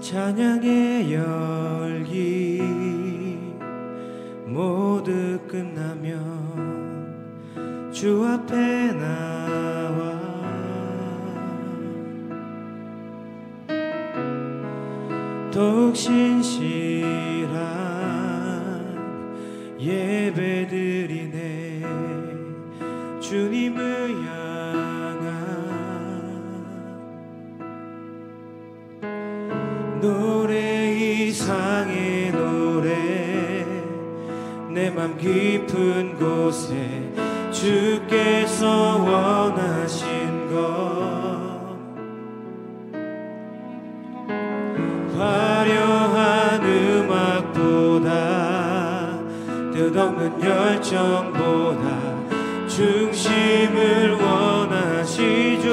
찬양의 열기 모두 끝나면 주 앞에 나와 더욱 신실한 예배드리네. 주님을 향한 노래 이상의 노래 내 맘 깊은 곳에 주께서 원하신 것 화려한 음악보다 뜻없는 열정보다 중심을 원하시죠.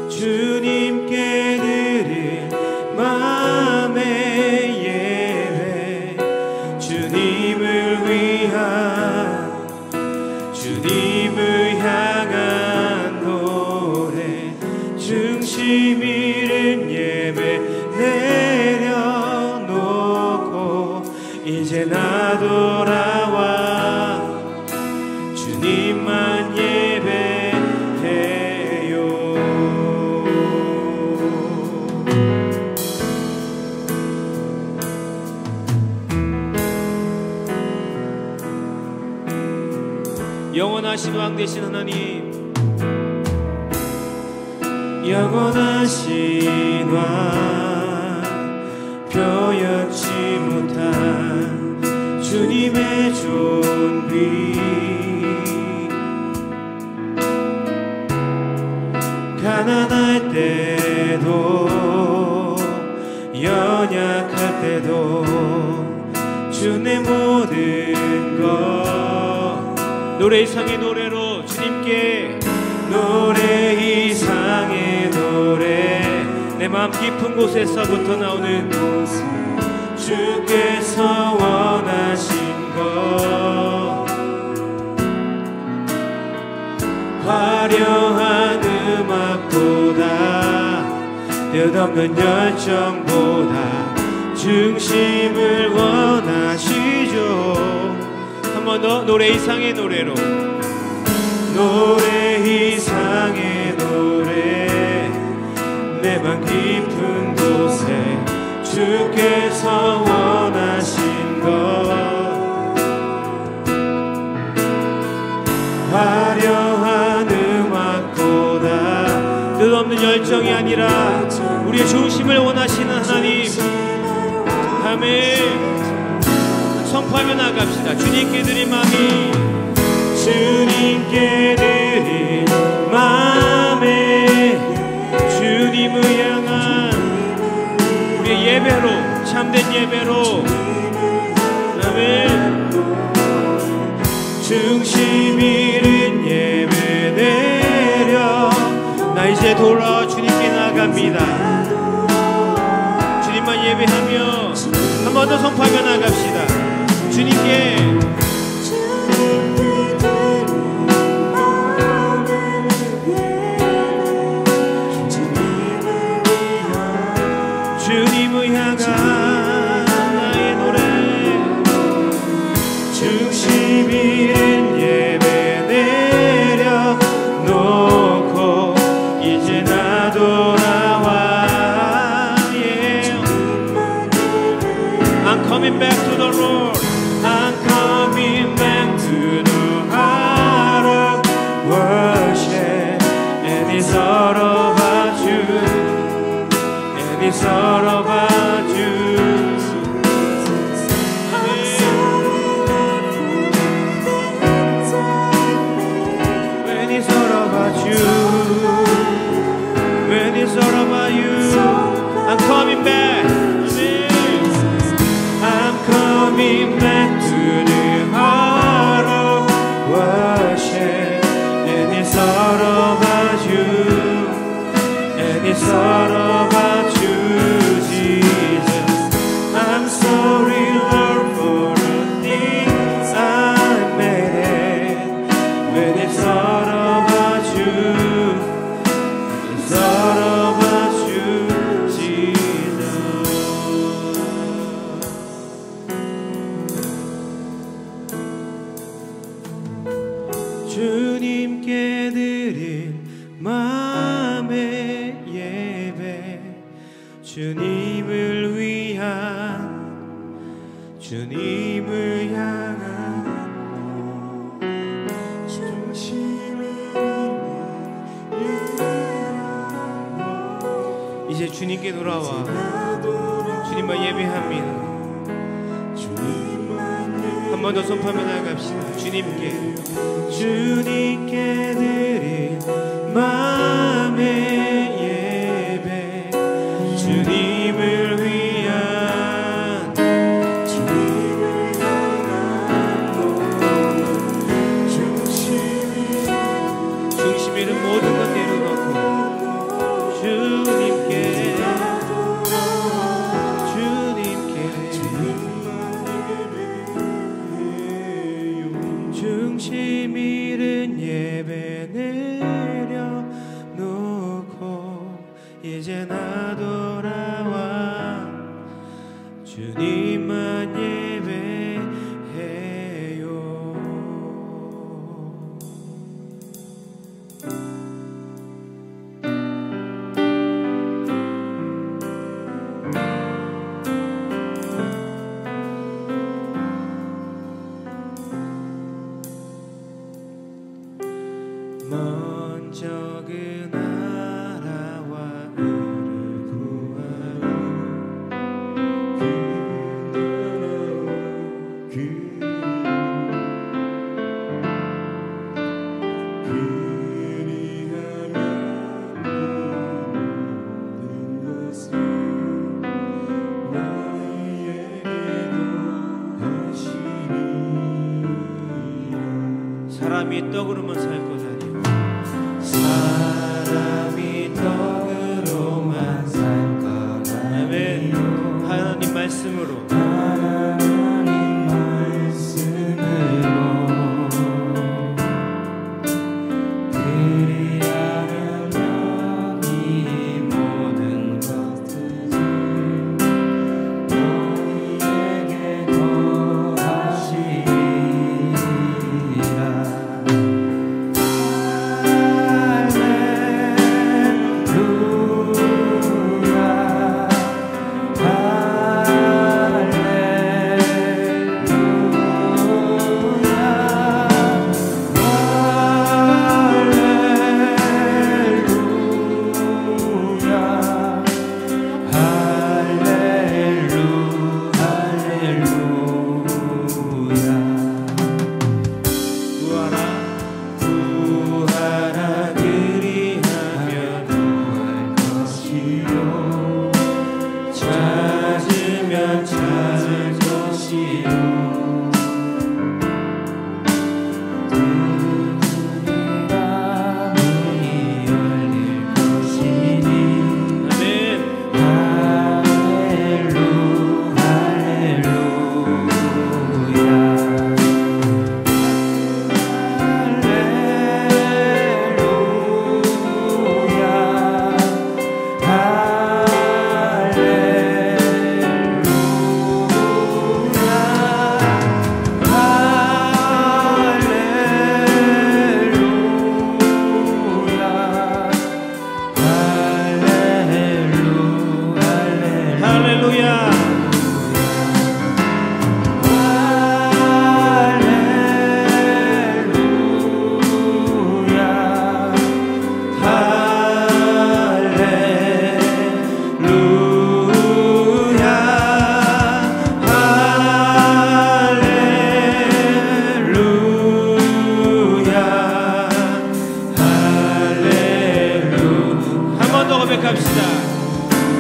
주님께 드릴 마음의 예배 주님을 위한 주님을 향한 노래 중심 잃은 예배 내려놓고 이제 나 돌아와 주님만 예배해요. 영원하신 왕 되신 하나님, 영원하신 왕 표현치 못한 주님의 존귀 가난할 때도 연약할 때도 주 내 모든 것 노래 이상의 노래로 주님께 노래 이상의 노래 내 마음 깊은 곳에서부터 나오는 주께서 원하신 것 화려한 음악보다 뜻없는 열정보다 중심을 원하시죠. 한 번 더 노래 이상의 노래로 노래 이상의 노래 내 맘 깊은 곳에 주께서 원하신 것 화려한 음악보다 뜻없는 열정이 아니라 우리의 중심을 원하시는 하나님 아멘. 선포하며 나갑시다. 주님께 드린 마음이 주님께 드린 마음에 주님을 향한 우리의 예배로 참된 예배로 아멘. 중심 잃은 예배 내려 나 이제 돌아와 주님께 나갑니다. 주님만 예배하며 한 번 더 선포하며 나갑시다. 주님께 주님을 향한 나의 노래 중심 잃은 예배 내려놓고 이제 나 돌아와 yeah. I'm coming back to the Lord. I'm coming back to the heart of worship and it's all about you and it's all about you when it's all about you when it's all about you I'm coming back I'm coming back to the heart of worship and it's all about you and it's all about you Jesus I'm sorry Lord for the things I made when it's all about you it's all 주님께 드린 마음의 예배, 주님을 위한, 주님을 향한 중심을 이제 주님께 돌아와 주님만 예배합니다. 한 번 더 손파며 나아갑시다. 주님께 드린 마음의 예배, 주님을 위한, 주님을 향한 중심에는 모든 것 내려놓고 주님께 중심 잃은 예배 내려놓고 이제 나 돌아와 주님만 예배해요. 먼저 그 나라와 의를 구하여 그리하면 모든 것을 너희에게도 하시리라. 사람이 떡으로만 살 거다. 사람이 떡으로만 살 거다. 아멘. 하나님 말씀으로, 하나님 말씀으로 그리하려면 이 모든 것들을 너희에게 더하시리라.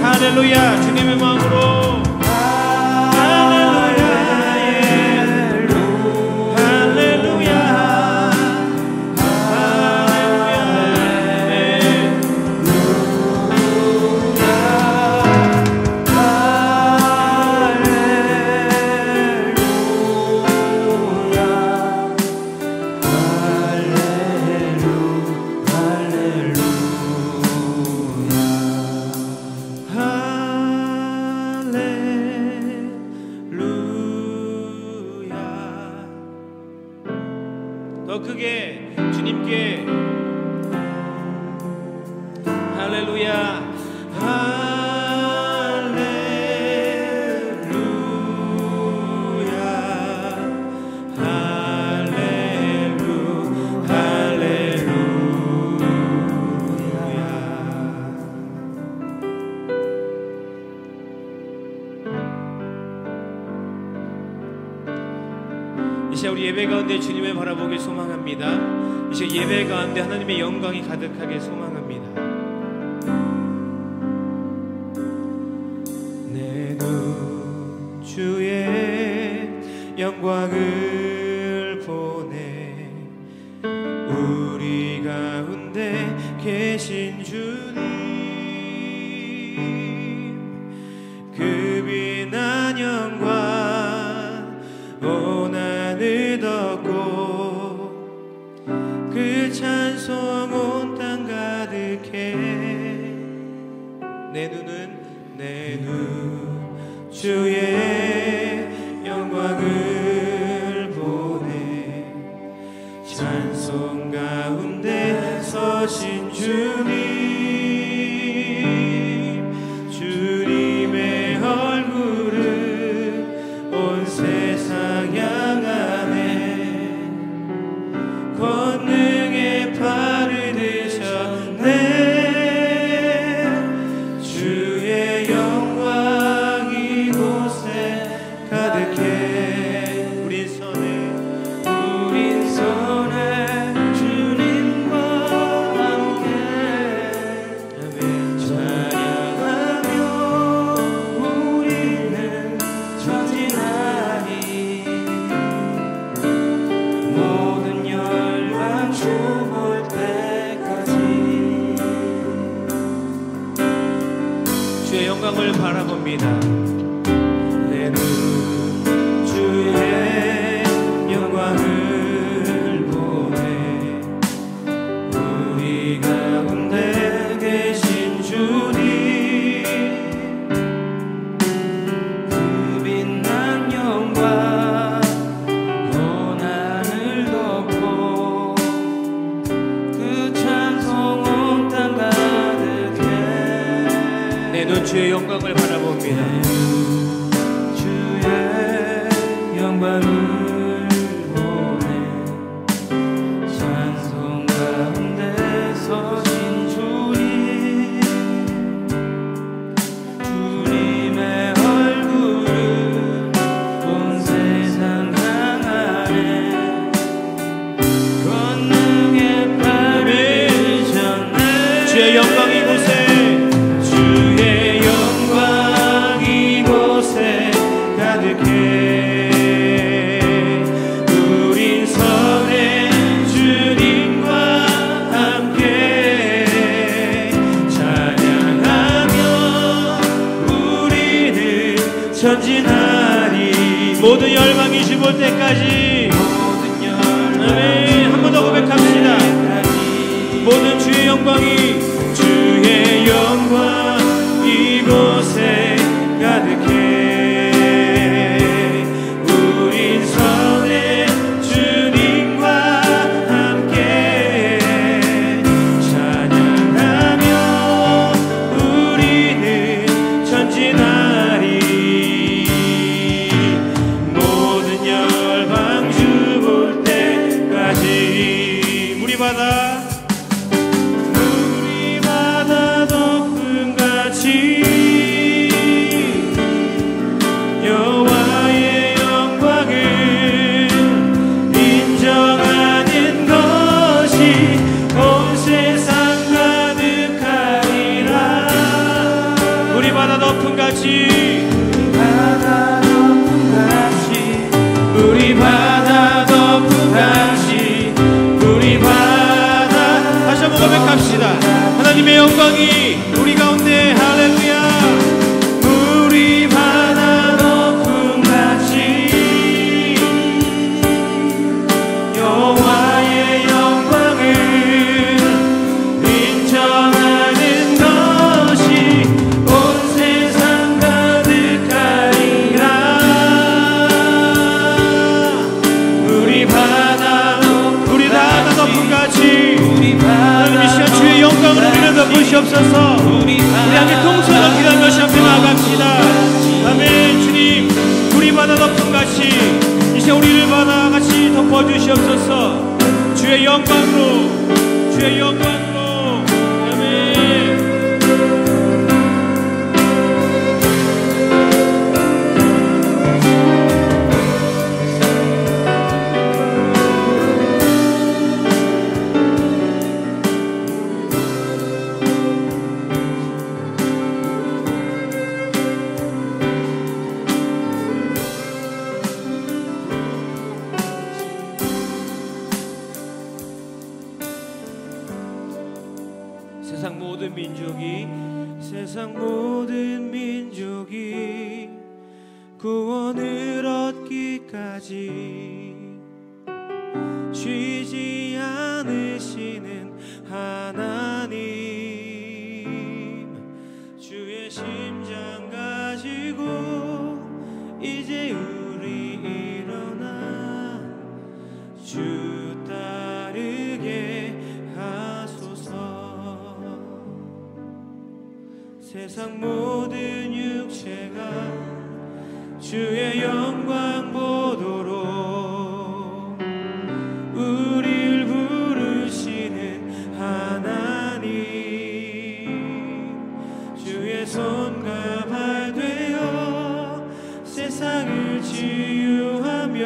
할렐루야. 주님의 마음으로 할렐루야. 주님께 할렐루야 이제 우리 예배 가운데 주님을 바라보길 소망합니다. 이제 예배 가운데 하나님의 영광이 가득하게 소망합니다. 내 눈 주의 영광을 보네 우리 가운데 계신 주님 그 빛난 영광 온 하늘 덮고 그 찬송 온 땅 가득해 내 눈 주의 영광을 보네 찬송 가운데 서신 주님 주님의 얼굴을 온 세상 향하네 권능의 팔을 드셨네 주의 영광 이곳에 가득해 우린 손에 주님과 함께 찬양하며 우리는 전진하리 모든 열방 주볼 때까지 주의 영광을 바라봅니다. 내 눈 주의 영광을 보네 우리 가운데 계신 주님 그 빛난 영광 온 하늘 덮고 그 찬송 온 땅 가득해 내 눈 주의 영광을 바라봅니다. 주의 영광을 보네 찬송 가운데 서신 주님 주님의 얼굴을 온 세상 향하네 권능의 팔을 드셨네 주의 영광 이곳에 주의 영광 이곳에 가득해 우린 선의 주님과 함께 찬양하며 우리는 전진하리 모든 열방이 주볼 때까지 아멘 한 번 더 고백합시다. 모든 주의 영광이 주의 영광 이곳에 가득해 우린 선의 주님과 함께 찬양하며 우리는 전진하리 모든 열방 주볼 때까지 우리 바다 높음같이 여호와의 영광을 인정하는 것이 온 세상 가득하리라 우리 바다 높음같이 우리 바다 높음같이 우리 바다 다시 한번 고백합시다. 하나님의 영광이 우리 가운데 할렐루야 우리 바다 높음같이 여호와의 영광을 인정하는 것이 온 세상 가득하리라 우리 바다 높음같이 도와주시옵소서. 우리 함께 동서로 기도하며 앞에 나아갑시다. 아멘. 주님, 우리 바다 덮음같이 이제 우리를 바다같이 덮어주시옵소서. 주의 영광으로, 주의 영광으로. 아멘. 세상 모든 민족이 구원을 얻기까지 쉬지 않으시는 하나님, 주의 심장 가지고 이제 우리 일어나 주 따르게 하소서. 세상 모든 육체가 주의 영광 보도록 우릴 부르시는 하나님, 주의 손과 발 되어 세상을 치유하며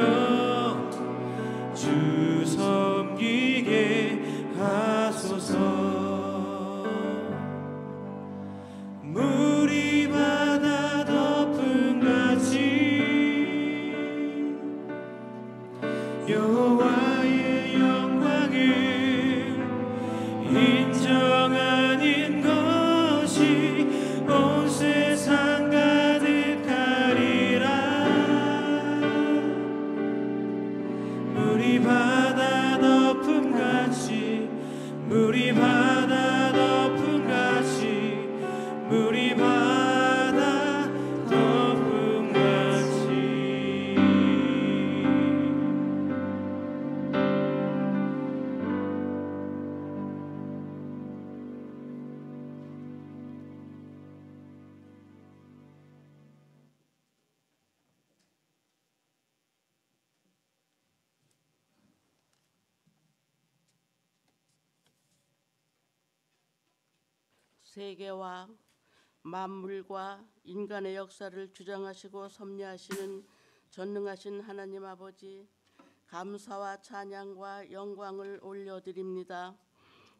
주 섬기게 하소서. 물이 바다 덮음같이 여호와의 영광을 인정하는 것이 온 세상 가득하리라. 물이 바다 덮음같이, 물이 바다 덮음같이, 물이 바다 덮음같이. 세계와 만물과 인간의 역사를 주장하시고 섭리하시는 전능하신 하나님 아버지, 감사와 찬양과 영광을 올려드립니다.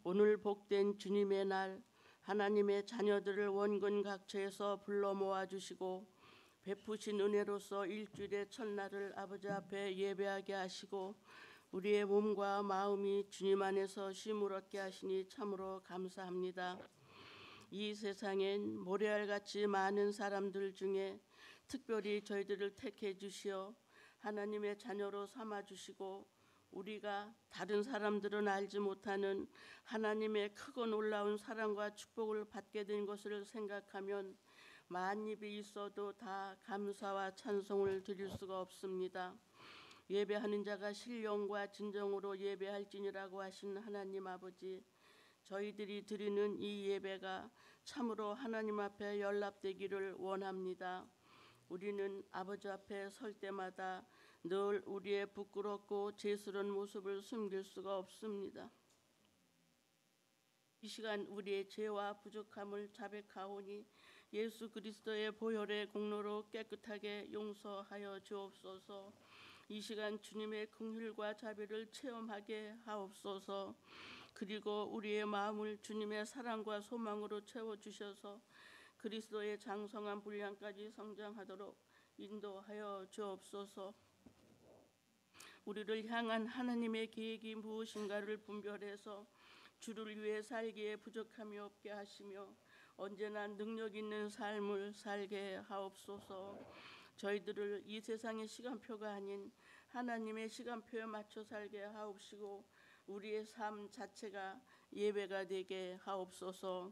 오늘 복된 주님의 날, 하나님의 자녀들을 원근 각처에서 불러 모아주시고 베푸신 은혜로서 일주일의 첫날을 아버지 앞에 예배하게 하시고 우리의 몸과 마음이 주님 안에서 쉼을 얻게 하시니 참으로 감사합니다. 이 세상엔 모래알같이 많은 사람들 중에 특별히 저희들을 택해 주시어 하나님의 자녀로 삼아주시고 우리가 다른 사람들은 알지 못하는 하나님의 크고 놀라운 사랑과 축복을 받게 된 것을 생각하면 만입이 있어도 다 감사와 찬송을 드릴 수가 없습니다. 예배하는 자가 신령과 진정으로 예배할지니라고 하신 하나님 아버지, 저희들이 드리는 이 예배가 참으로 하나님 앞에 연락되기를 원합니다. 우리는 아버지 앞에 설 때마다 늘 우리의 부끄럽고 죄스러운 모습을 숨길 수가 없습니다. 이 시간 우리의 죄와 부족함을 자백하오니 예수 그리스도의 보혈의 공로로 깨끗하게 용서하여 주옵소서. 이 시간 주님의 긍휼과 자비를 체험하게 하옵소서. 그리고 우리의 마음을 주님의 사랑과 소망으로 채워주셔서 그리스도의 장성한 분량까지 성장하도록 인도하여 주옵소서. 우리를 향한 하나님의 계획이 무엇인가를 분별해서 주를 위해 살기에 부족함이 없게 하시며 언제나 능력 있는 삶을 살게 하옵소서. 저희들을 이 세상의 시간표가 아닌 하나님의 시간표에 맞춰 살게 하옵시고 우리의 삶 자체가 예배가 되게 하옵소서.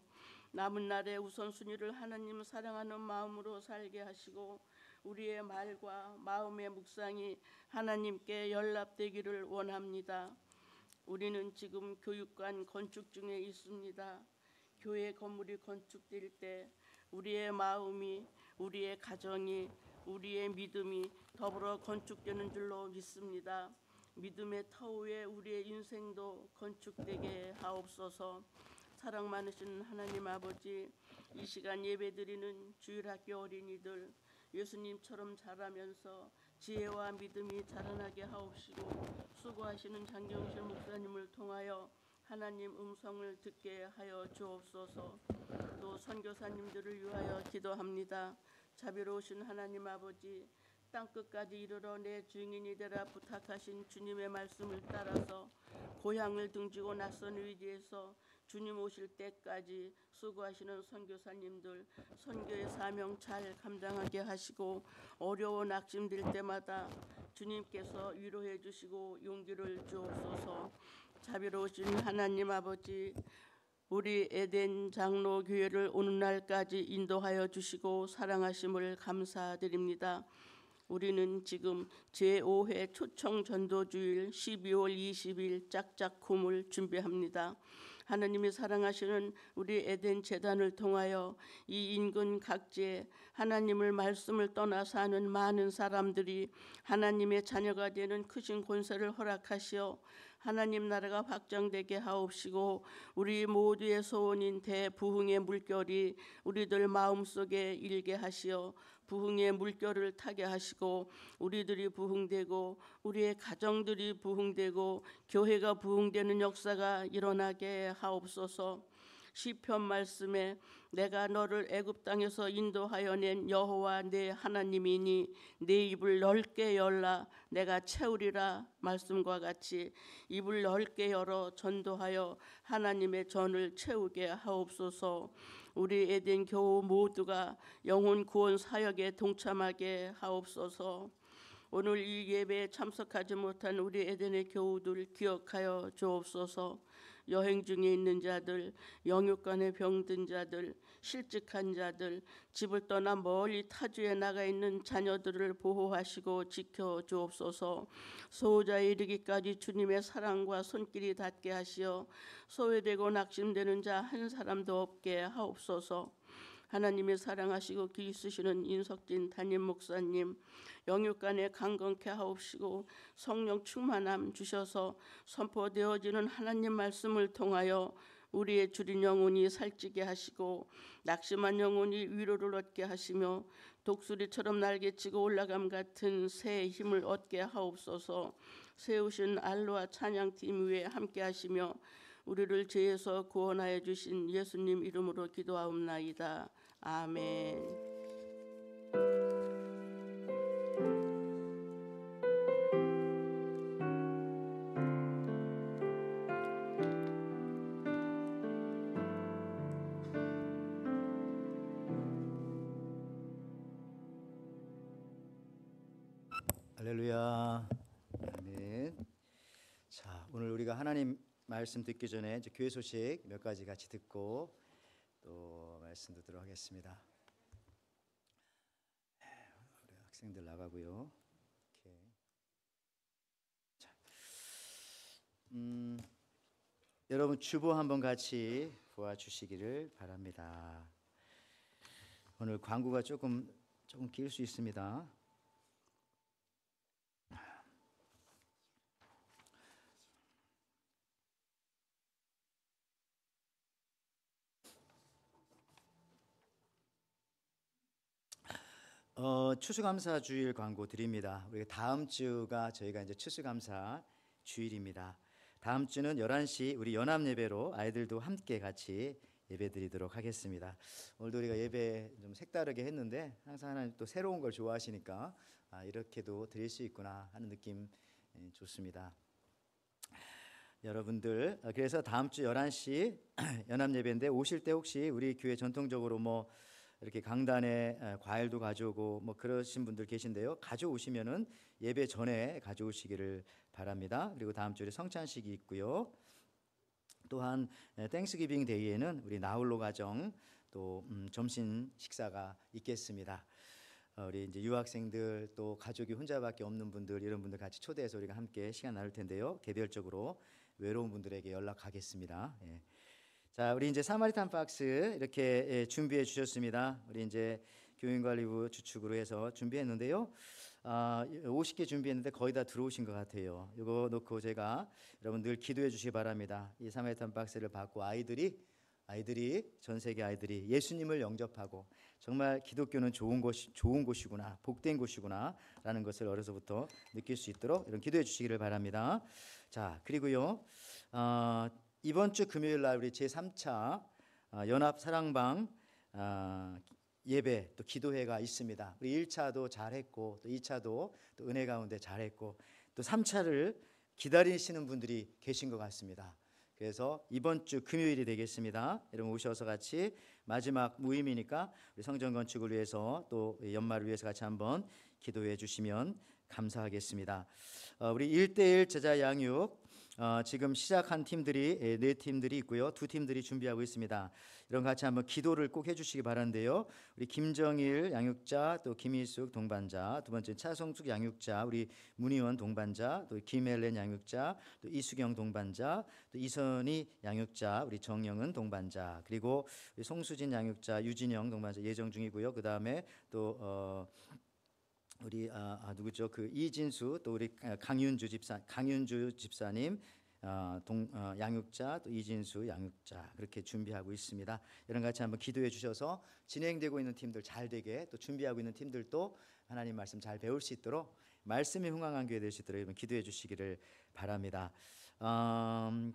남은 날의 우선순위를 하나님 사랑하는 마음으로 살게 하시고 우리의 말과 마음의 묵상이 하나님께 연락되기를 원합니다. 우리는 지금 교육관 건축 중에 있습니다. 교회 건물이 건축될 때 우리의 마음이, 우리의 가정이, 우리의 믿음이 더불어 건축되는 줄로 믿습니다. 믿음의 터 위에 우리의 인생도 건축되게 하옵소서. 사랑 많으신 하나님 아버지, 이 시간 예배드리는 주일학교 어린이들 예수님처럼 자라면서 지혜와 믿음이 자라나게 하옵시고, 수고하시는 장경실 목사님을 통하여 하나님 음성을 듣게 하여 주옵소서. 또 선교사님들을 위하여 기도합니다. 자비로우신 하나님 아버지, 땅끝까지 이르러 내 증인이 되라 부탁하신 주님의 말씀을 따라서 고향을 등지고 낯선 위지에서 주님 오실 때까지 수고하시는 선교사님들 선교의 사명 잘 감당하게 하시고, 어려워 낙심될 때마다 주님께서 위로해 주시고 용기를 주옵소서. 자비로우신 하나님 아버지, 우리 에덴 장로교회를 오늘날까지 인도하여 주시고 사랑하심을 감사드립니다. 우리는 지금 제5회 초청 전도주일 12월 20일 짝짝쿰을 준비합니다. 하나님이 사랑하시는 우리 에덴 재단을 통하여 이 인근 각지에 하나님을 말씀을 떠나 사는 많은 사람들이 하나님의 자녀가 되는 크신 권세를 허락하시어 하나님 나라가 확장되게 하옵시고, 우리 모두의 소원인 대부흥의 물결이 우리들 마음속에 일게 하시어 부흥의 물결을 타게 하시고, 우리들이 부흥되고 우리의 가정들이 부흥되고 교회가 부흥되는 역사가 일어나게 하옵소서. 시편 말씀에 내가 너를 애굽 땅에서 인도하여 낸 여호와 내 하나님이니 내 입을 넓게 열라 내가 채우리라 말씀과 같이 입을 넓게 열어 전도하여 하나님의 전을 채우게 하옵소서. 우리 에덴 교우 모두가 영혼 구원 사역에 동참하게 하옵소서. 오늘 이 예배에 참석하지 못한 우리 에덴의 교우들 기억하여 주옵소서. 여행 중에 있는 자들, 영육간에 병든 자들, 실직한 자들, 집을 떠나 멀리 타주에 나가 있는 자녀들을 보호하시고 지켜 주옵소서. 소호자에 이르기까지 주님의 사랑과 손길이 닿게 하시어 소외되고 낙심되는 자 한 사람도 없게 하옵소서. 하나님이 사랑하시고 귀 있으시는 인석진 담임 목사님, 영육간에 강건케 하옵시고 성령 충만함 주셔서 선포되어지는 하나님 말씀을 통하여 우리의 주린 영혼이 살찌게 하시고 낙심한 영혼이 위로를 얻게 하시며 독수리처럼 날개치고 올라감 같은 새의 힘을 얻게 하옵소서. 세우신 알로아 찬양팀 위에 함께 하시며 우리를 죄에서 구원하여 주신 예수님 이름으로 기도하옵나이다. 아멘. 할렐루야. 아멘. 자, 오늘 우리가 하나님 말씀 듣기 전에 이제 교회 소식 몇 가지 같이 듣고 또 말씀 듣도록 하겠습니다. 우리 학생들 나가고요. 오케이. 자, 여러분 주보 한번 같이 보아주시기를 바랍니다. 오늘 광고가 조금 길 수 있습니다. 추수감사 주일 광고 드립니다. 우리 다음 주가 저희가 이제 추수감사 주일입니다. 다음 주는 11시 우리 연합 예배로 아이들도 함께 같이 예배 드리도록 하겠습니다. 오늘도 우리가 예배 좀 색다르게 했는데 항상 하나님 또 새로운 걸 좋아하시니까 이렇게도 드릴 수 있구나 하는 느낌 좋습니다. 여러분들 그래서 다음 주 11시 연합 예배인데 오실 때 혹시 우리 교회 전통적으로 뭐 이렇게 강단에 과일도 가져오고 뭐 그러신 분들 계신데요. 가져오시면은 예배 전에 가져오시기를 바랍니다. 그리고 다음 주에 성찬식이 있고요. 또한 땡스기빙 데이에는 우리 나홀로 가정 또 점심 식사가 있겠습니다. 우리 이제 유학생들 또 가족이 혼자밖에 없는 분들 이런 분들 같이 초대해서 우리가 함께 시간 나눌 텐데요. 개별적으로 외로운 분들에게 연락하겠습니다. 예. 자, 우리 이제 사마리탄 박스 이렇게 준비해 주셨습니다. 우리 이제 교인관리부 주축으로 해서 준비했는데요. 50개 준비했는데 거의 다 들어오신 것 같아요. 이거 놓고 제가 여러분 늘 기도해 주시기 바랍니다. 이 사마리탄 박스를 받고 아이들이 전 세계 아이들이 예수님을 영접하고 정말 기독교는 좋은 곳이구나, 복된 곳이구나라는 것을 어려서부터 느낄 수 있도록 이런 기도해 주시기를 바랍니다. 자, 그리고요. 이번 주 금요일 날 우리 제3차 연합 사랑방 예배 또 기도회가 있습니다. 우리 1차도 잘했고 또 2차도 또 은혜 가운데 잘했고 또 3차를 기다리시는 분들이 계신 것 같습니다. 그래서 이번 주 금요일이 되겠습니다. 여러분 오셔서 같이 마지막 모임이니까 우리 성전 건축을 위해서 또 연말을 위해서 같이 한번 기도해 주시면 감사하겠습니다. 우리 1대1 제자 양육 지금 시작한 팀들이 4팀들이 있고요. 2팀들이 준비하고 있습니다. 이런 같이 한번 기도를 꼭 해주시기 바라는데요. 우리 김정일 양육자, 또 김희숙 동반자, 두 번째 차성숙 양육자, 우리 문희원 동반자, 또 김헬렌 양육자, 또 이수경 동반자, 또 이선희 양육자, 우리 정영은 동반자, 그리고 우리 송수진 양육자, 유진영 동반자 예정 중이고요. 그 다음에 또 우리 누구죠? 그 이진수 또 우리 강윤주 집사님 양육자 또 이진수 양육자 그렇게 준비하고 있습니다. 이런 같이 한번 기도해 주셔서 진행되고 있는 팀들 잘 되게 또 준비하고 있는 팀들도 하나님 말씀 잘 배울 수 있도록 말씀이 흥황한 교회 될 수 있도록 여러분 기도해 주시기를 바랍니다.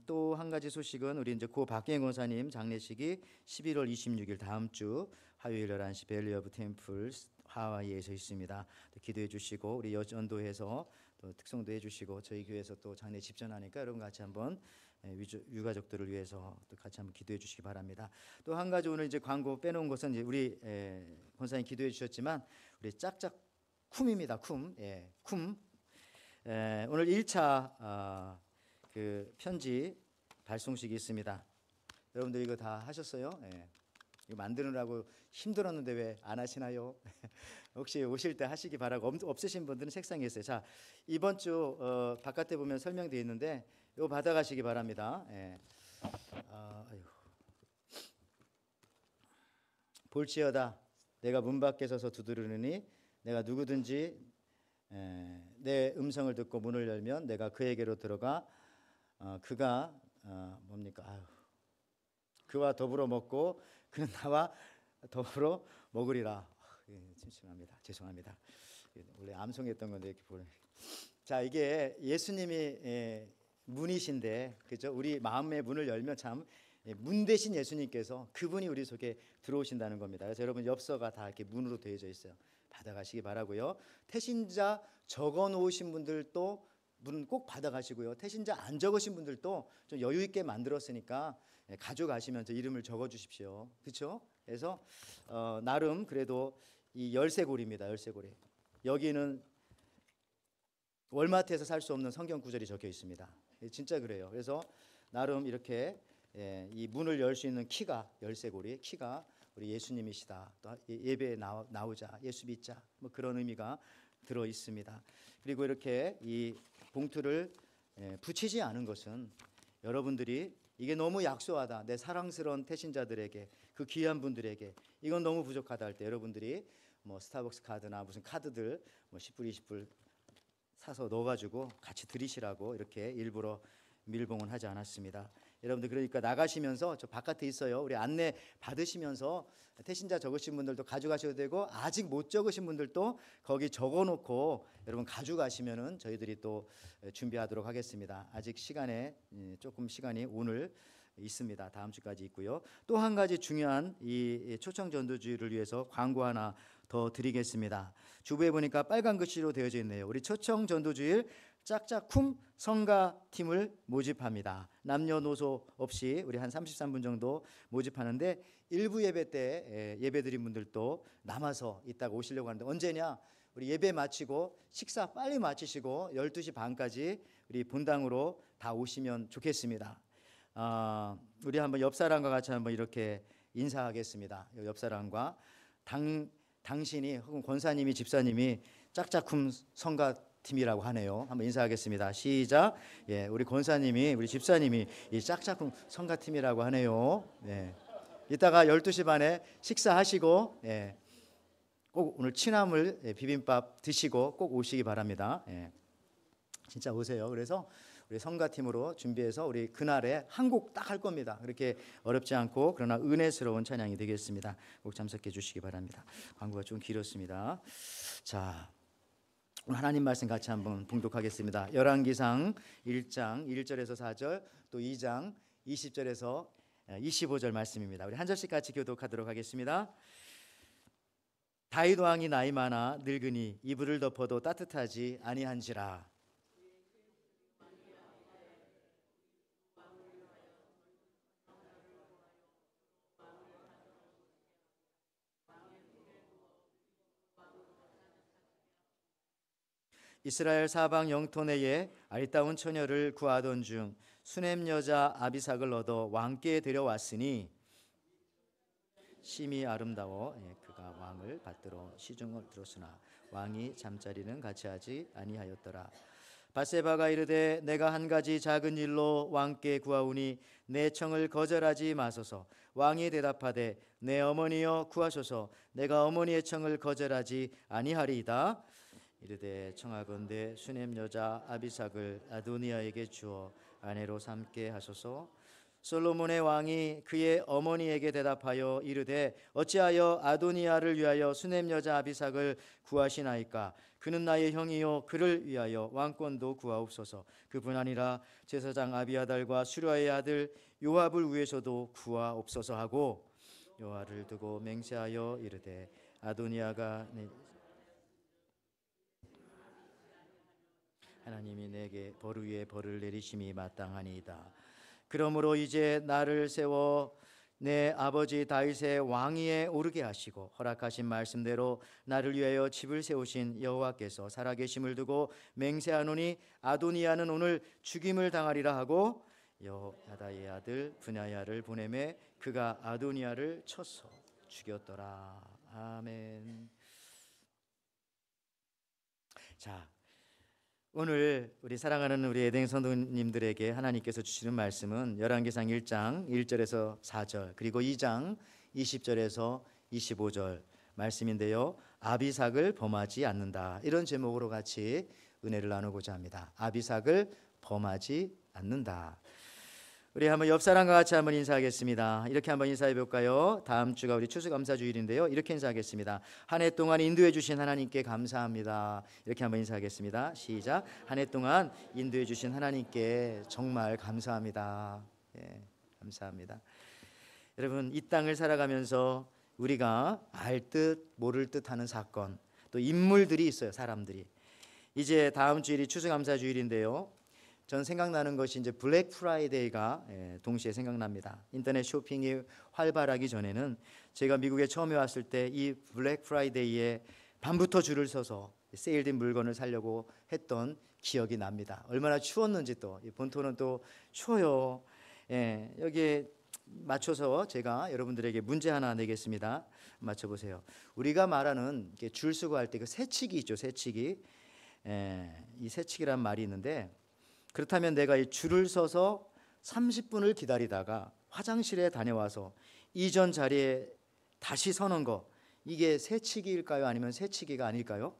또 한 가지 소식은 우리 이제 고 박경희 권사님 장례식이 11월 26일 다음 주 화요일 11시 벨리 오브 템플 하와이에서 있습니다. 또 기도해 주시고 우리 여전도에서 또 특성도 해주시고 저희 교회에서 또 장례 집전하니까 여러분 같이 한번 유가족들을 위해서 또 같이 한번 기도해 주시기 바랍니다. 또 한 가지 오늘 이제 광고 빼놓은 것은 이제 우리 권사님 기도해 주셨지만 우리 짝짝 쿰입니다. 쿰. 오늘 1차 그 편지 발송식이 있습니다. 여러분들 이거 다 하셨어요? 이거 만드느라고 힘들었는데 왜 안 하시나요? 혹시 오실 때 하시기 바라고 없으신 분들은 책상에 있어요. 자, 이번 주 바깥에 보면 설명되어 있는데 이거 받아가시기 바랍니다. 볼지어다 내가 문 밖에 서서 두드리느니 내가 누구든지 내 음성을 듣고 문을 열면 내가 그에게로 들어가 그가 뭡니까? 그와 더불어 먹고 그는 나와 더불어 먹으리라. 심심합니다. 죄송합니다. 원래 암송했던 건데 이렇게 보내. 자, 이게 예수님이 문이신데, 그죠? 우리 마음의 문을 열면 참 문 대신 예수님께서 그분이 우리 속에 들어오신다는 겁니다. 그래서 여러분 엽서가 다 이렇게 문으로 되어져 있어요. 받아가시기 바라고요. 태신자 적어 놓으신 분들도 문 꼭 받아가시고요. 태신자 안 적으신 분들도 좀 여유 있게 만들었으니까 가져가시면 저 이름을 적어 주십시오. 그렇죠? 그래서 나름 그래도 이 열쇠고리입니다. 열쇠고리. 여기는 월마트에서 살 수 없는 성경 구절이 적혀 있습니다. 진짜 그래요. 그래서 나름 이렇게 이 문을 열 수 있는 키가 열쇠고리, 키가 우리 예수님이시다. 또 예배에 나오자, 예수 믿자. 뭐 그런 의미가 들어 있습니다. 그리고 이렇게 이 봉투를 붙이지 않은 것은 여러분들이 이게 너무 약소하다. 내 사랑스러운 태신자들에게 그 귀한 분들에게 이건 너무 부족하다 할 때 여러분들이 뭐 스타벅스 카드나 무슨 카드들 뭐 10불 20불 사서 넣어가지고 같이 드리시라고 이렇게 일부러 밀봉은 하지 않았습니다. 여러분들 그러니까 나가시면서 저 바깥에 있어요. 우리 안내 받으시면서 태신자 적으신 분들도 가져가셔도 되고 아직 못 적으신 분들도 거기 적어놓고 여러분 가져가시면은 저희들이 또 준비하도록 하겠습니다. 아직 조금 시간이 오늘 있습니다. 다음 주까지 있고요. 또 한 가지 중요한 이 초청 전도주의를 위해서 광고 하나 더 드리겠습니다. 주부에 보니까 빨간 글씨로 되어져 있네요. 우리 초청 전도주일 짝짝쿰 성가팀을 모집합니다. 남녀노소 없이 우리 한 33분 정도 모집하는데 일부 예배 때 예배드린 분들도 남아서 이따가 오시려고 하는데 언제냐? 우리 예배 마치고 식사 빨리 마치시고 12시 반까지 우리 본당으로 다 오시면 좋겠습니다. 우리 한번 옆사람과 같이 한번 이렇게 인사하겠습니다. 옆사람과 당신이 혹은 권사님이 집사님이 짝짝쿰 성가 성가팀이라고 하네요. 한번 인사하겠습니다. 시작. 예, 우리 권사님이, 우리 집사님이 이 짝짝꿍 성가팀이라고 하네요. 예. 이따가 12시 반에 식사하시고, 예, 꼭 오늘 취나물 비빔밥 드시고 꼭 오시기 바랍니다. 예. 진짜 오세요. 그래서 우리 성가팀으로 준비해서 우리 그날에 한 곡 딱 할 겁니다. 그렇게 어렵지 않고 그러나 은혜스러운 찬양이 되겠습니다. 꼭 참석해 주시기 바랍니다. 광고가 좀 길었습니다. 자, 오늘 하나님 말씀 같이 한번 봉독하겠습니다. 열왕기상 1장 1절에서 4절, 또 2장 20절에서 25절 말씀입니다. 우리 한 절씩 같이 교독하도록 하겠습니다. 다윗 왕이 나이 많아 늙으니 이불을 덮어도 따뜻하지 아니한지라. 이스라엘 사방 영토 내에 아리따운 처녀를 구하던 중 수넴 여자 아비삭을 얻어 왕께 데려왔으니 심히 아름다워 그가 왕을 받들어 시중을 들었으나 왕이 잠자리는 같이 하지 아니하였더라. 밧세바가 이르되 내가 한 가지 작은 일로 왕께 구하오니 내 청을 거절하지 마소서. 왕이 대답하되 내 어머니여 구하소서. 내가 어머니의 청을 거절하지 아니하리이다. 이르되 청하건대 수넴 여자 아비삭을 아도니아에게 주어 아내로 삼게 하소서. 솔로몬의 왕이 그의 어머니에게 대답하여 이르되 어찌하여 아도니아를 위하여 수넴 여자 아비삭을 구하시나이까? 그는 나의 형이요 그를 위하여 왕권도 구하옵소서. 그뿐 아니라 제사장 아비아달과 수르야의 아들 요압을 위해서도 구하옵소서 하고 여호와를 두고 맹세하여 이르되 아도니아가 하나님이 내게 벌 위에 벌을 내리심이 마땅하니이다. 그러므로 이제 나를 세워 내 아버지 다윗의 왕위에 오르게 하시고 허락하신 말씀대로 나를 위하여 집을 세우신 여호와께서 살아계심을 두고 맹세하노니 아도니아는 오늘 죽임을 당하리라 하고 여호야다의 아들 브냐야를 보내매 그가 아도니아를 쳐서 죽였더라. 아멘. 자, 오늘 우리 사랑하는 우리 에덴 성도님들에게 하나님께서 주시는 말씀은 열왕기상 1장 1절에서 4절 그리고 2장 20절에서 25절 말씀인데요. 아비삭을 범하지 않는다. 이런 제목으로 같이 은혜를 나누고자 합니다. 아비삭을 범하지 않는다. 우리 한번 옆 사람과 같이 한번 인사하겠습니다. 이렇게 한번 인사해 볼까요? 다음 주가 우리 추수감사주일인데요. 이렇게 인사하겠습니다. 한 해 동안 인도해 주신 하나님께 감사합니다. 이렇게 한번 인사하겠습니다. 시작. 한 해 동안 인도해 주신 하나님께 정말 감사합니다. 예, 감사합니다. 여러분, 이 땅을 살아가면서 우리가 알 듯 모를 듯 하는 사건, 또 인물들이 있어요. 사람들이. 이제 다음 주일이 추수감사주일인데요. 전 생각나는 것이 이제 블랙 프라이데이가 동시에 생각납니다. 인터넷 쇼핑이 활발하기 전에는 제가 미국에 처음에 왔을 때 이 블랙 프라이데이에 밤부터 줄을 서서 세일된 물건을 사려고 했던 기억이 납니다. 얼마나 추웠는지 또 본토는 또 추워요. 여기에 맞춰서 제가 여러분들에게 문제 하나 내겠습니다. 맞춰보세요. 우리가 말하는 줄 서고 할 때 그 새치기 있죠. 새치기. 이 새치기란 말이 있는데 그렇다면 내가 이 줄을 서서 30분을 기다리다가 화장실에 다녀와서 이전 자리에 다시 서는 거, 이게 새치기일까요? 아니면 새치기가 아닐까요?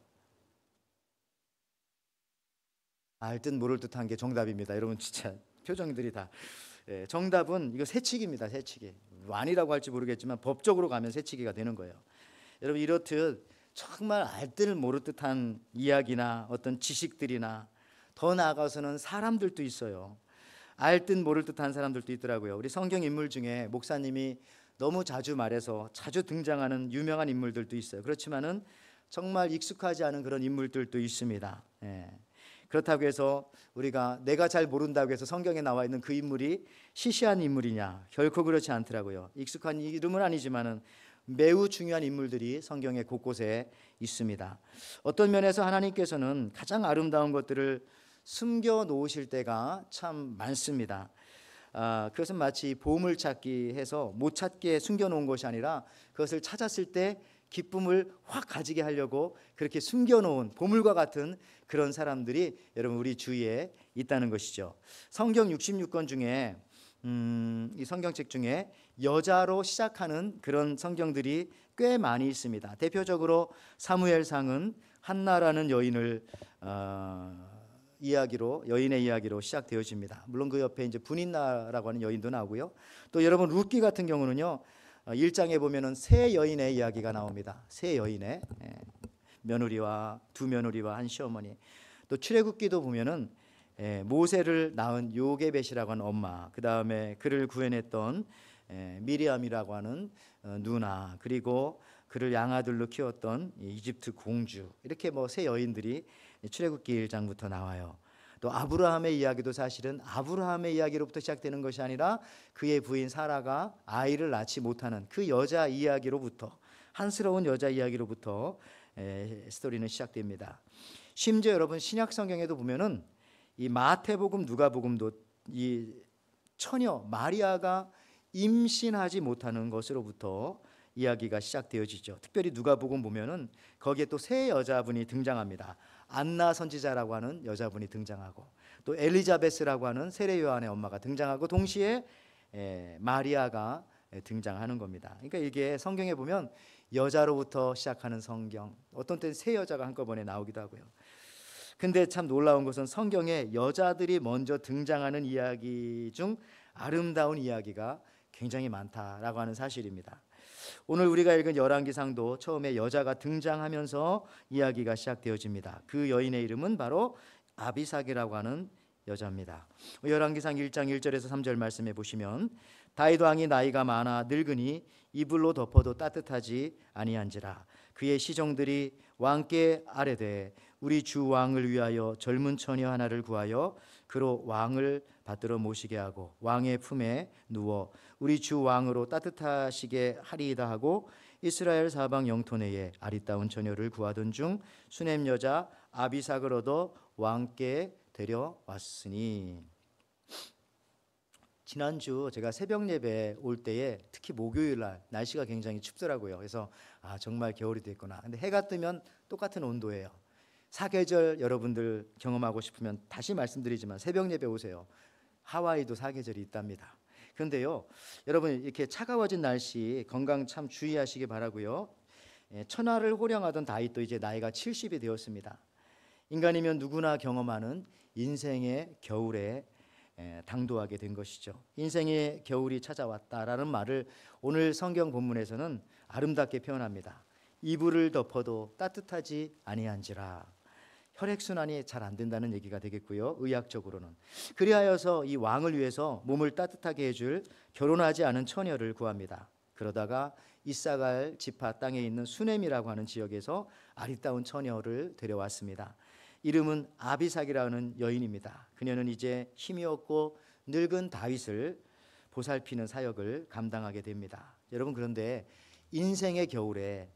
알 듯 모를 듯한 게 정답입니다. 여러분 진짜 표정들이 다. 정답은 이거 새치기입니다. 새치기. 아니라고 할지 모르겠지만 법적으로 가면 새치기가 되는 거예요. 여러분 이렇듯 정말 알 듯 모를 듯한 이야기나 어떤 지식들이나 더 나아가서는 사람들도 있어요. 알 듯 모를 듯한 사람들도 있더라고요. 우리 성경 인물 중에 목사님이 너무 자주 말해서 자주 등장하는 유명한 인물들도 있어요. 그렇지만은 정말 익숙하지 않은 그런 인물들도 있습니다. 그렇다고 해서 우리가 내가 잘 모른다고 해서 성경에 나와 있는 그 인물이 시시한 인물이냐? 결코 그렇지 않더라고요. 익숙한 이름은 아니지만은 매우 중요한 인물들이 성경의 곳곳에 있습니다. 어떤 면에서 하나님께서는 가장 아름다운 것들을 숨겨 놓으실 때가 참 많습니다. 그것은 마치 보물찾기 해서 못 찾게 숨겨 놓은 것이 아니라 그것을 찾았을 때 기쁨을 확 가지게 하려고 그렇게 숨겨놓은 보물과 같은 그런 사람들이 여러분 우리 주위에 있다는 것이죠. 성경 66권 중에 이 성경책 중에 여자로 시작하는 그런 성경들이 꽤 많이 있습니다. 대표적으로 사무엘상은 한나라는 여인을 여인의 이야기로 시작되어집니다. 물론 그 옆에 이제 분인나라고 하는 여인도 나오고요. 또 여러분 룻기 같은 경우는요, 1장에 보면은 세 여인의 이야기가 나옵니다. 세 여인의 며느리와 두 며느리와 한 시어머니. 또 출애굽기도 보면은 모세를 낳은 요게벳이라고 하는 엄마, 그 다음에 그를 구해냈던 미리암이라고 하는 누나, 그리고 그를 양아들로 키웠던 이집트 공주, 이렇게 뭐 세 여인들이 출애굽기 1장부터 나와요. 또 아브라함의 이야기도 사실은 아브라함의 이야기로부터 시작되는 것이 아니라 그의 부인 사라가 아이를 낳지 못하는 그 여자 이야기로부터, 한스러운 여자 이야기로부터 스토리는 시작됩니다. 심지어 여러분 신약 성경에도 보면은 이 마태복음, 누가복음도 이 처녀 마리아가 임신하지 못하는 것으로부터 이야기가 시작되어지죠. 특별히 누가복음 보면은 거기에 또 세 여자분이 등장합니다. 안나 선지자라고 하는 여자분이 등장하고, 또 엘리자베스라고 하는 세례 요한의 엄마가 등장하고, 동시에 마리아가 등장하는 겁니다. 그러니까 이게 성경에 보면 여자로부터 시작하는 성경, 어떤 때는 세 여자가 한꺼번에 나오기도 하고요. 근데 참 놀라운 것은 성경에 여자들이 먼저 등장하는 이야기 중 아름다운 이야기가 굉장히 많다라고 하는 사실입니다. 오늘 우리가 읽은 열왕기상도 처음에 여자가 등장하면서 이야기가 시작되어집니다. 그 여인의 이름은 바로 아비삭이라고 하는 여자입니다. 열왕기상 1장 1절에서 3절 말씀해 보시면, 다윗 왕이 나이가 많아 늙으니 이불로 덮어도 따뜻하지 아니한지라. 그의 시종들이 왕께 아뢰되 우리 주 왕을 위하여 젊은 처녀 하나를 구하여 그로 왕을 받들어 모시게 하고 왕의 품에 누워 우리 주 왕으로 따뜻하시게 하리이다 하고 이스라엘 사방 영토 내에 아리따운 처녀를 구하던 중 수넴 여자 아비삭을 얻어 왕께 데려왔으니. 지난주 제가 새벽 예배 올 때에 특히 목요일 날 날씨가 굉장히 춥더라고요. 그래서 정말 겨울이 됐구나. 근데 해가 뜨면 똑같은 온도예요. 사계절 여러분들 경험하고 싶으면 다시 말씀드리지만 새벽 예배 오세요. 하와이도 사계절이 있답니다. 그런데요, 여러분 이렇게 차가워진 날씨 건강 참 주의하시기 바라고요. 천하를 호령하던 다윗도 이제 나이가 70이 되었습니다. 인간이면 누구나 경험하는 인생의 겨울에 당도하게 된 것이죠. 인생의 겨울이 찾아왔다라는 말을 오늘 성경 본문에서는 아름답게 표현합니다. 이불을 덮어도 따뜻하지 아니한지라. 혈액순환이 잘 안 된다는 얘기가 되겠고요. 의학적으로는. 그리하여서 이 왕을 위해서 몸을 따뜻하게 해줄 결혼하지 않은 처녀를 구합니다. 그러다가 이사갈 지파 땅에 있는 수넴이라고 하는 지역에서 아리따운 처녀를 데려왔습니다. 이름은 아비삭이라는 여인입니다. 그녀는 이제 힘이 없고 늙은 다윗을 보살피는 사역을 감당하게 됩니다. 여러분, 그런데 인생의 겨울에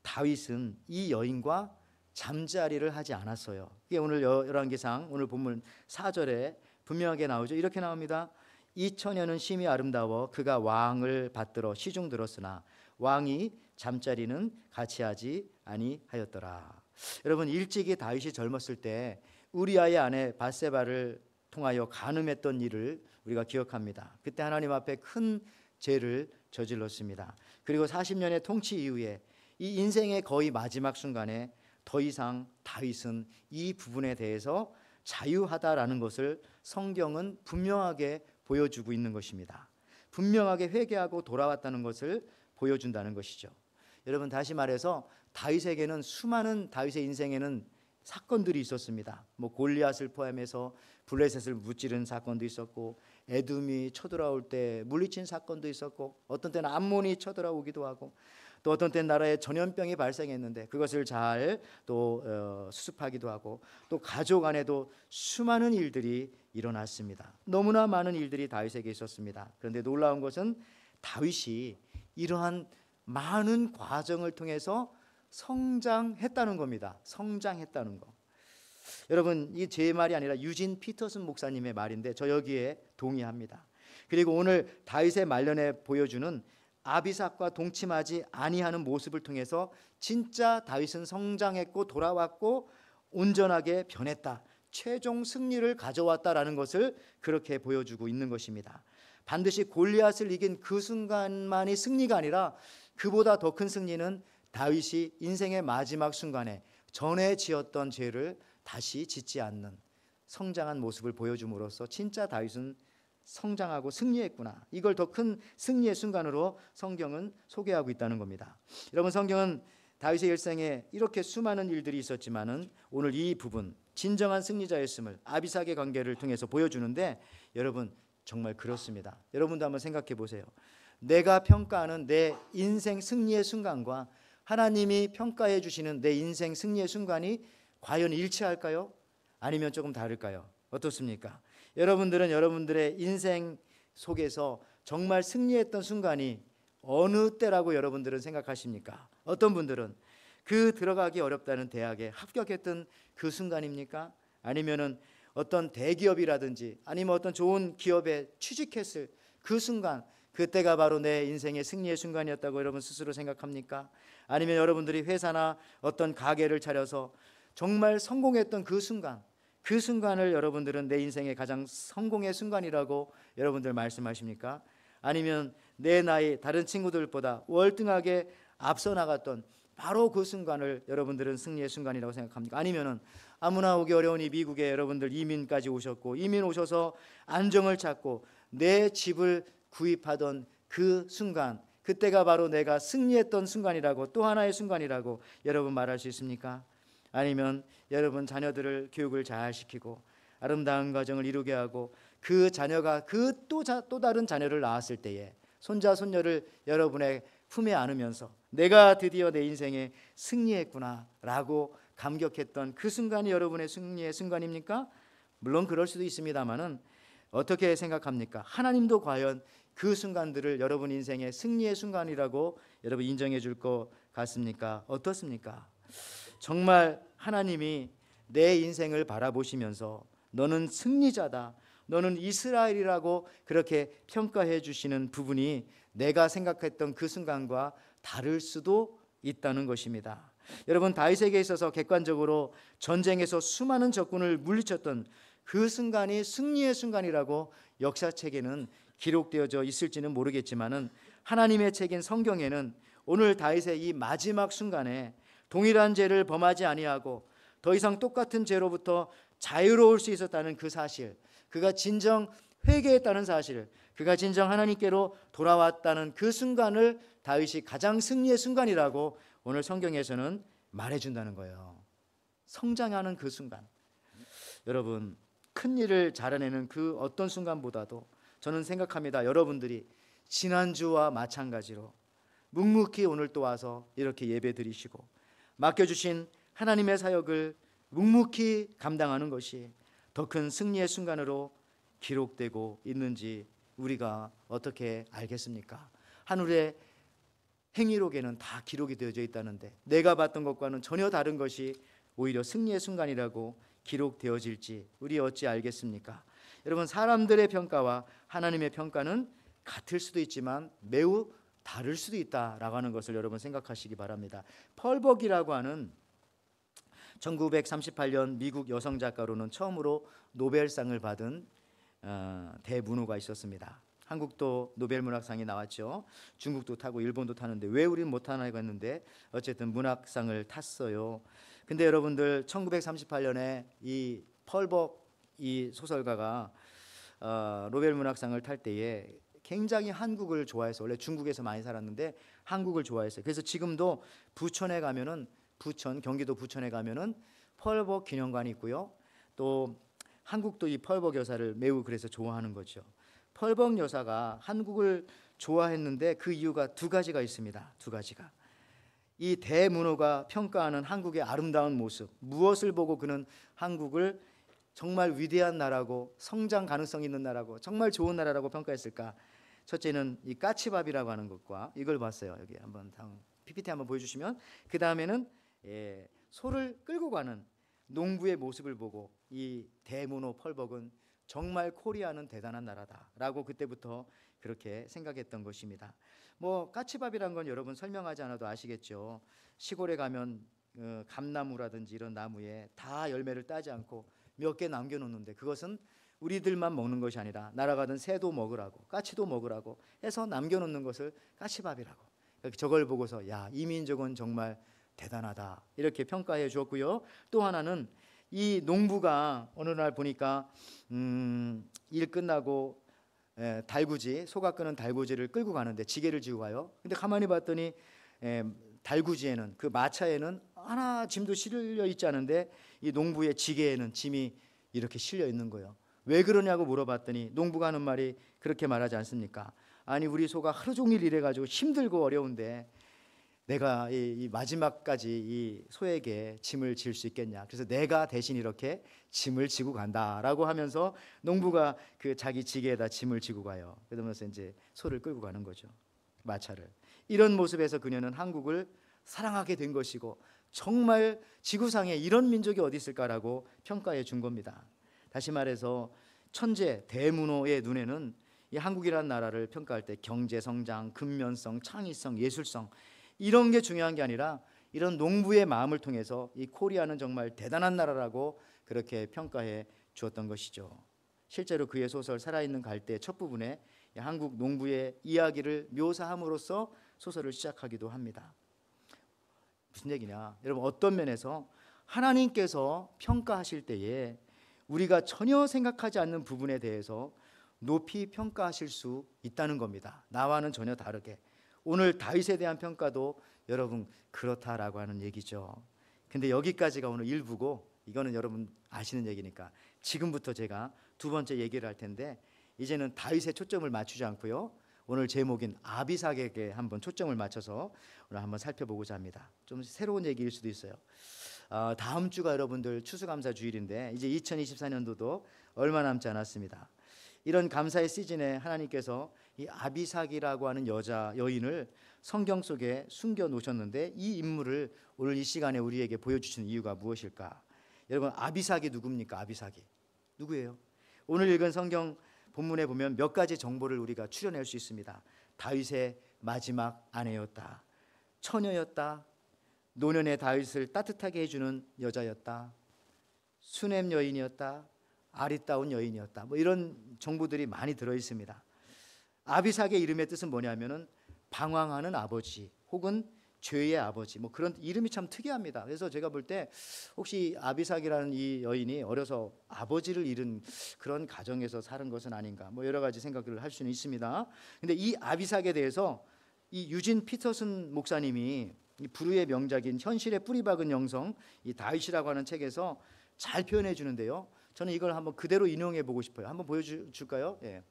다윗은 이 여인과 잠자리를 하지 않았어요. 이게 오늘 열왕기상 오늘 본문 4절에 분명하게 나오죠. 이렇게 나옵니다. 이 처녀는 심히 아름다워 그가 왕을 받들어 시중 들었으나 왕이 잠자리는 같이 하지 아니하였더라. 여러분, 일찍이 다윗이 젊었을 때 우리아의 아내 밧세바를 통하여 간음했던 일을 우리가 기억합니다. 그때 하나님 앞에 큰 죄를 저질렀습니다. 그리고 40년의 통치 이후에 이 인생의 거의 마지막 순간에 더 이상 다윗은 이 부분에 대해서 자유하다라는 것을 성경은 분명하게 보여주고 있는 것입니다. 분명하게 회개하고 돌아왔다는 것을 보여준다는 것이죠. 여러분, 다시 말해서 다윗에게는 수많은 다윗의 인생에는 사건들이 있었습니다. 뭐 골리앗을 포함해서 블레셋을 무찌른 사건도 있었고, 에돔이 쳐들어올 때 물리친 사건도 있었고, 어떤 때는 암몬이 쳐들어오기도 하고, 또 어떤 때는 나라에 전염병이 발생했는데 그것을 잘 또 수습하기도 하고, 또 가족 안에도 수많은 일들이 일어났습니다. 너무나 많은 일들이 다윗에게 있었습니다. 그런데 놀라운 것은 다윗이 이러한 많은 과정을 통해서 성장했다는 겁니다. 성장했다는 거. 여러분, 이 제 말이 아니라 유진 피터슨 목사님의 말인데 저 여기에 동의합니다. 그리고 오늘 다윗의 말년에 보여주는 아비삭과 동침하지 아니하는 모습을 통해서 진짜 다윗은 성장했고 돌아왔고 온전하게 변했다, 최종 승리를 가져왔다라는 것을 그렇게 보여주고 있는 것입니다. 반드시 골리앗을 이긴 그 순간만이 승리가 아니라 그보다 더 큰 승리는 다윗이 인생의 마지막 순간에 전에 지었던 죄를 다시 짓지 않는 성장한 모습을 보여줌으로써 진짜 다윗은 성장하고 승리했구나, 이걸 더 큰 승리의 순간으로 성경은 소개하고 있다는 겁니다. 여러분, 성경은 다윗의 일생에 이렇게 수많은 일들이 있었지만은 오늘 이 부분, 진정한 승리자였음을 아비삭의 관계를 통해서 보여주는데, 여러분 정말 그렇습니다. 여러분도 한번 생각해 보세요. 내가 평가하는 내 인생 승리의 순간과 하나님이 평가해 주시는 내 인생 승리의 순간이 과연 일치할까요? 아니면 조금 다를까요? 어떻습니까? 여러분들은 여러분들의 인생 속에서 정말 승리했던 순간이 어느 때라고 여러분들은 생각하십니까? 어떤 분들은 그 들어가기 어렵다는 대학에 합격했던 그 순간입니까? 아니면은 어떤 대기업이라든지 아니면 어떤 좋은 기업에 취직했을 그 순간, 그때가 바로 내 인생의 승리의 순간이었다고 여러분 스스로 생각합니까? 아니면 여러분들이 회사나 어떤 가게를 차려서 정말 성공했던 그 순간, 그 순간을 여러분들은 내 인생의 가장 성공의 순간이라고 여러분들 말씀하십니까? 아니면 내 나이 다른 친구들보다 월등하게 앞서 나갔던 바로 그 순간을 여러분들은 승리의 순간이라고 생각합니까? 아니면은 아무나 오기 어려운 이 미국에 여러분들 이민까지 오셨고, 이민 오셔서 안정을 찾고 내 집을 구입하던 그 순간, 그때가 바로 내가 승리했던 순간이라고, 또 하나의 순간이라고 여러분 말할 수 있습니까? 아니면 여러분 자녀들을 교육을 잘 시키고 아름다운 가정을 이루게 하고 그 자녀가 그 또 다른 자녀를 낳았을 때에 손자 손녀를 여러분의 품에 안으면서 내가 드디어 내 인생에 승리했구나 라고 감격했던 그 순간이 여러분의 승리의 순간입니까? 물론 그럴 수도 있습니다만은 어떻게 생각합니까? 하나님도 과연 그 순간들을 여러분 인생의 승리의 순간이라고 여러분 인정해 줄 것 같습니까? 어떻습니까? 정말 하나님이 내 인생을 바라보시면서 너는 승리자다, 너는 이스라엘이라고 그렇게 평가해 주시는 부분이 내가 생각했던 그 순간과 다를 수도 있다는 것입니다. 여러분, 다윗에게 있어서 객관적으로 전쟁에서 수많은 적군을 물리쳤던 그 순간이 승리의 순간이라고 역사책에는 기록되어져 있을지는 모르겠지만은 하나님의 책인 성경에는 오늘 다윗의 이 마지막 순간에 동일한 죄를 범하지 아니하고 더 이상 똑같은 죄로부터 자유로울 수 있었다는 그 사실, 그가 진정 회개했다는 사실, 그가 진정 하나님께로 돌아왔다는 그 순간을 다윗이 가장 승리의 순간이라고 오늘 성경에서는 말해준다는 거예요. 성장하는 그 순간, 여러분 큰 일을 자라내는 그 어떤 순간보다도 저는 생각합니다. 여러분들이 지난주와 마찬가지로 묵묵히 오늘 또 와서 이렇게 예배 드리시고 맡겨주신 하나님의 사역을 묵묵히 감당하는 것이 더 큰 승리의 순간으로 기록되고 있는지 우리가 어떻게 알겠습니까? 하늘의 행위록에는 다 기록이 되어져 있다는데 내가 봤던 것과는 전혀 다른 것이 오히려 승리의 순간이라고 기록되어질지 우리 어찌 알겠습니까? 여러분, 사람들의 평가와 하나님의 평가는 같을 수도 있지만 매우 다를 수도 있다라고 하는 것을 여러분 생각하시기 바랍니다. 펄벅이라고 하는 1938년 미국 여성 작가로는 처음으로 노벨상을 받은 대문호가 있었습니다. 한국도 노벨문학상이 나왔죠. 중국도 타고 일본도 타는데 왜 우리는 못 타나고 했는데 어쨌든 문학상을 탔어요. 근데 여러분들 1938년에 이 펄벅 이 소설가가 노벨문학상을 탈 때에 굉장히 한국을 좋아해서, 원래 중국에서 많이 살았는데 한국을 좋아했어요. 그래서 지금도 부천에 가면은 경기도 부천에 가면은 펄벅 기념관이 있고요. 또 한국도 이 펄벅 여사를 매우 그래서 좋아하는 거죠. 펄벅 여사가 한국을 좋아했는데 그 이유가 두 가지가 있습니다. 두 가지가. 이 대문호가 평가하는 한국의 아름다운 모습, 무엇을 보고 그는 한국을 정말 위대한 나라고 성장 가능성 있는 나라고 정말 좋은 나라라고 평가했을까? 첫째는 이 까치밥이라고 하는 것과 이걸 봤어요. 여기 한번 다음 PPT 한번 보여주시면, 그 다음에는 소를 끌고 가는 농부의 모습을 보고 이 대문호 펄벅은 정말 코리아는 대단한 나라다라고 그때부터 그렇게 생각했던 것입니다. 뭐 까치밥이란 건 여러분 설명하지 않아도 아시겠죠. 시골에 가면 감나무라든지 이런 나무에 다 열매를 따지 않고 몇 개 남겨놓는데 그것은 우리들만 먹는 것이 아니라 날아가던 새도 먹으라고 까치도 먹으라고 해서 남겨놓는 것을 까치밥이라고. 저걸 보고서 야, 이 민족은 정말 대단하다 이렇게 평가해 주었고요. 또 하나는 이 농부가 어느 날 보니까 일 끝나고 달구지, 소가 끄는 달구지를 끌고 가는데 지게를 지고 가요. 근데 가만히 봤더니 달구지에는, 그 마차에는 하나 짐도 실려 있지 않은데 이 농부의 지게에는 짐이 이렇게 실려 있는 거예요. 왜 그러냐고 물어봤더니 농부가 하는 말이 그렇게 말하지 않습니까? 아니, 우리 소가 하루 종일 일해가지고 힘들고 어려운데 내가 이 마지막까지 이 소에게 짐을 질 수 있겠냐, 그래서 내가 대신 이렇게 짐을 지고 간다라고 하면서 농부가 그 자기 지게에다 짐을 지고 가요. 그러면서 이제 소를 끌고 가는 거죠, 마차를. 이런 모습에서 그녀는 한국을 사랑하게 된 것이고 정말 지구상에 이런 민족이 어디 있을까라고 평가해 준 겁니다. 다시 말해서 천재 대문호의 눈에는 이 한국이라는 나라를 평가할 때 경제 성장, 근면성, 창의성, 예술성 이런 게 중요한 게 아니라 이런 농부의 마음을 통해서 이 코리아는 정말 대단한 나라라고 그렇게 평가해 주었던 것이죠. 실제로 그의 소설 살아있는 갈대 첫 부분에 한국 농부의 이야기를 묘사함으로써 소설을 시작하기도 합니다. 무슨 얘기냐? 여러분, 어떤 면에서 하나님께서 평가하실 때에 우리가 전혀 생각하지 않는 부분에 대해서 높이 평가하실 수 있다는 겁니다. 나와는 전혀 다르게. 오늘 다윗에 대한 평가도 여러분 그렇다라고 하는 얘기죠. 근데 여기까지가 오늘 일부고 이거는 여러분 아시는 얘기니까 지금부터 제가 두 번째 얘기를 할 텐데, 이제는 다윗에 초점을 맞추지 않고요, 오늘 제목인 아비삭에게 한번 초점을 맞춰서 오늘 한번 살펴보고자 합니다. 좀 새로운 얘기일 수도 있어요. 다음 주가 여러분들 추수감사 주일인데 이제 2024년도도 얼마 남지 않았습니다. 이런 감사의 시즌에 하나님께서 이 아비삭이라고 하는 여인을 성경 속에 숨겨 놓으셨는데 이 인물을 오늘 이 시간에 우리에게 보여주시는 이유가 무엇일까? 여러분, 아비삭이 누굽니까? 아비삭이 누구예요? 오늘 읽은 성경 본문에 보면 몇 가지 정보를 우리가 추려낼 수 있습니다. 다윗의 마지막 아내였다, 처녀였다, 노년의 다윗을 따뜻하게 해주는 여자였다, 수냄 여인이었다, 아리따운 여인이었다, 뭐 이런 정보들이 많이 들어 있습니다. 아비삭의 이름의 뜻은 뭐냐면은 방황하는 아버지 혹은 죄의 아버지, 뭐 그런 이름이 참 특이합니다. 그래서 제가 볼 때 혹시 아비삭이라는 이 여인이 어려서 아버지를 잃은 그런 가정에서 사는 것은 아닌가, 뭐 여러 가지 생각들을 할 수는 있습니다. 근데 이 아비삭에 대해서 이 유진 피터슨 목사님이 이 불후의 명작인 현실의 뿌리 박은 영성, 이 다윗이라고 하는 책에서 잘 표현해 주는데요, 저는 이걸 한번 그대로 인용해 보고 싶어요. 한번 보여줄까요? 예.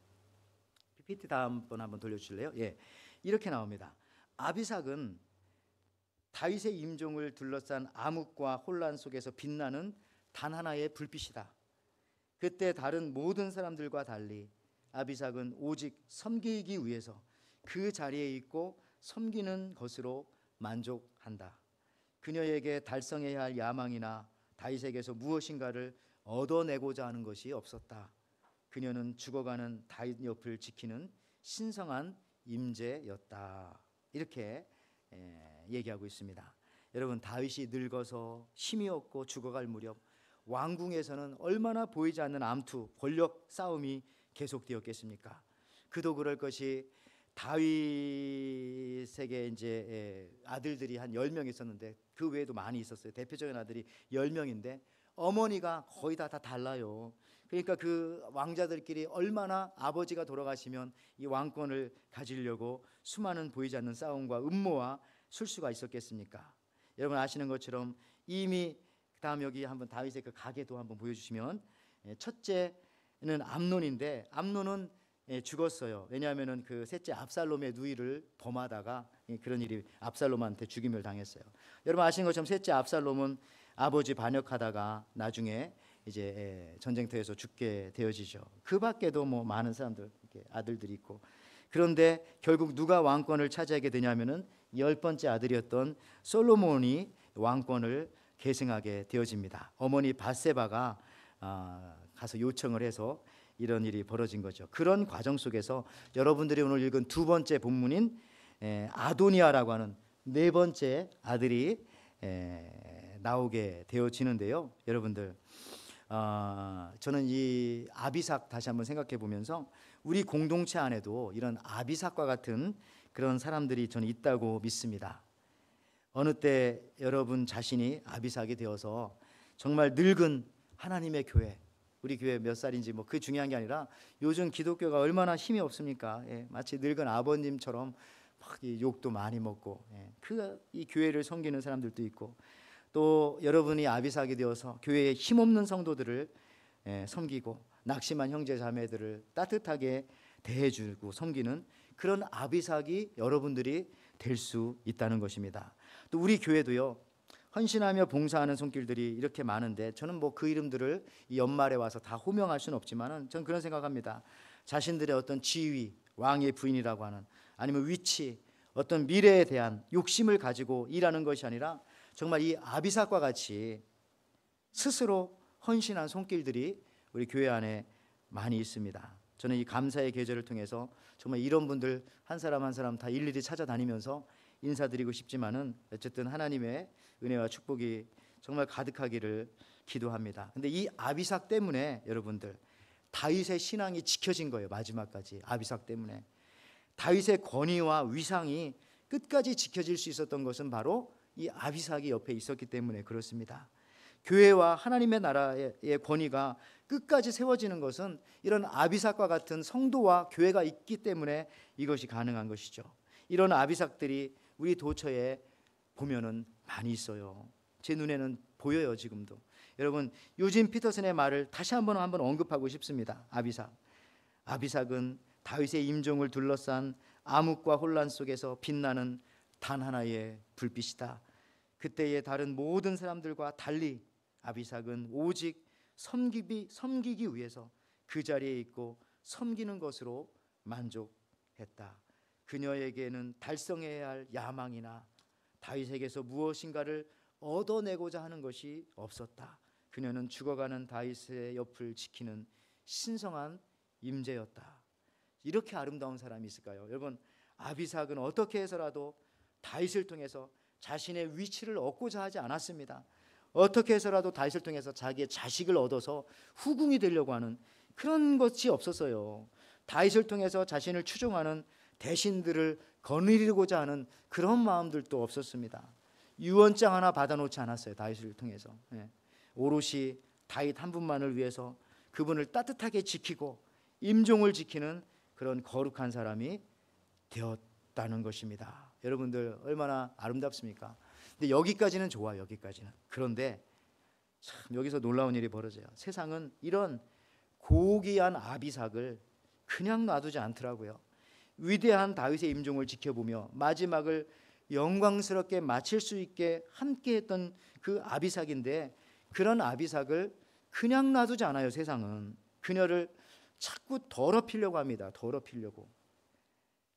PPT 다음번 한번 돌려주실래요? 예. 이렇게 나옵니다. 아비삭은 다윗의 임종을 둘러싼 암흑과 혼란 속에서 빛나는 단 하나의 불빛이다. 그때 다른 모든 사람들과 달리 아비삭은 오직 섬기기 위해서 그 자리에 있고 섬기는 것으로 만족한다. 그녀에게 달성해야 할 야망이나 다윗에게서 무엇인가를 얻어내고자 하는 것이 없었다. 그녀는 죽어가는 다윗 옆을 지키는 신성한 임재였다. 이렇게 얘기하고 있습니다. 여러분, 다윗이 늙어서 힘이 없고 죽어갈 무렵 왕궁에서는 얼마나 보이지 않는 암투, 권력 싸움이 계속되었겠습니까? 그도 그럴 것이 다윗에게 이제 아들들이 한 10명 있었는데 그 외에도 많이 있었어요. 대표적인 아들이 10명인데 어머니가 거의 다 달라요. 그러니까 그 왕자들끼리 얼마나 아버지가 돌아가시면 이 왕권을 가지려고 수많은 보이지 않는 싸움과 음모와 술수가 있었겠습니까? 여러분 아시는 것처럼 이미 다음 여기 한번 다윗의 그 가계도 한번 보여주시면, 첫째는 암논인데 암논은 죽었어요. 왜냐하면은 그 셋째 압살롬의 누이를 범하다가 그런 일이 압살롬한테 죽임을 당했어요. 여러분 아시는 것처럼 셋째 압살롬은 아버지 반역하다가 나중에 이제 전쟁터에서 죽게 되어지죠. 그 밖에도 뭐 많은 사람들, 아들들이 있고. 그런데 결국 누가 왕권을 차지하게 되냐면은 10번째 아들이었던 솔로몬이 왕권을 계승하게 되어집니다. 어머니 밧세바가 가서 요청을 해서 이런 일이 벌어진 거죠. 그런 과정 속에서 여러분들이 오늘 읽은 두 번째 본문인 아도니아라고 하는 네 번째 아들이 나오게 되어지는데요. 여러분들, 저는 이 아비삭 다시 한번 생각해 보면서 우리 공동체 안에도 이런 아비삭과 같은 그런 사람들이 저는 있다고 믿습니다. 어느 때 여러분 자신이 아비삭이 되어서 정말 늙은 하나님의 교회, 우리 교회 몇 살인지 뭐 그게 중요한 게 아니라 요즘 기독교가 얼마나 힘이 없습니까? 마치 늙은 아버님처럼 막 욕도 많이 먹고, 이 교회를 섬기는 사람들도 있고, 또 여러분이 아비삭이 되어서 교회에 힘없는 성도들을 섬기고 낙심한 형제 자매들을 따뜻하게 대해주고 섬기는 그런 아비삭이 여러분들이 될 수 있다는 것입니다. 또 우리 교회도요, 헌신하며 봉사하는 손길들이 이렇게 많은데 저는 뭐 그 이름들을 이 연말에 와서 다 호명할 수는 없지만은 저는 그런 생각합니다. 자신들의 어떤 지위, 왕의 부인이라고 하는, 아니면 위치, 어떤 미래에 대한 욕심을 가지고 일하는 것이 아니라 정말 이 아비삭과 같이 스스로 헌신한 손길들이 우리 교회 안에 많이 있습니다. 저는 이 감사의 계절을 통해서 정말 이런 분들 한 사람 한 사람 다 일일이 찾아다니면서 인사드리고 싶지만은 어쨌든 하나님의 은혜와 축복이 정말 가득하기를 기도합니다. 근데 이 아비삭 때문에 여러분들 다윗의 신앙이 지켜진 거예요. 마지막까지 아비삭 때문에 다윗의 권위와 위상이 끝까지 지켜질 수 있었던 것은 바로 이 아비삭이 옆에 있었기 때문에 그렇습니다. 교회와 하나님의 나라의 권위가 끝까지 세워지는 것은 이런 아비삭과 같은 성도와 교회가 있기 때문에 이것이 가능한 것이죠. 이런 아비삭들이 우리 도처에 보면은 많이 있어요. 제 눈에는 보여요. 지금도. 여러분, 유진 피터슨의 말을 다시 한번 언급하고 싶습니다. 아비삭은 다윗의 임종을 둘러싼 암흑과 혼란 속에서 빛나는 단 하나의 불빛이다. 그때의 다른 모든 사람들과 달리 아비삭은 오직 섬기기 위해서 그 자리에 있고 섬기는 것으로 만족했다. 그녀에게는 달성해야 할 야망이나 다윗에게서 무엇인가를 얻어내고자 하는 것이 없었다. 그녀는 죽어가는 다윗의 옆을 지키는 신성한 임재였다. 이렇게 아름다운 사람이 있을까요? 여러분, 아비삭은 어떻게 해서라도 다윗을 통해서 자신의 위치를 얻고자 하지 않았습니다. 어떻게 해서라도 다윗을 통해서 자기의 자식을 얻어서 후궁이 되려고 하는 그런 것이 없었어요. 다윗을 통해서 자신을 추종하는 대신들을 거느리고자 하는 그런 마음들도 없었습니다. 유언장 하나 받아놓지 않았어요. 다윗을 통해서. 오롯이 다윗 한 분만을 위해서 그분을 따뜻하게 지키고 임종을 지키는 그런 거룩한 사람이 되었다는 것입니다. 여러분들 얼마나 아름답습니까? 근데 여기까지는 좋아요. 여기까지는. 그런데 참 여기서 놀라운 일이 벌어져요. 세상은 이런 고귀한 아비삭을 그냥 놔두지 않더라고요. 위대한 다윗의 임종을 지켜보며 마지막을 영광스럽게 마칠 수 있게 함께했던 그 아비삭인데, 그런 아비삭을 그냥 놔두지 않아요. 세상은 그녀를 자꾸 더럽히려고 합니다. 더럽히려고.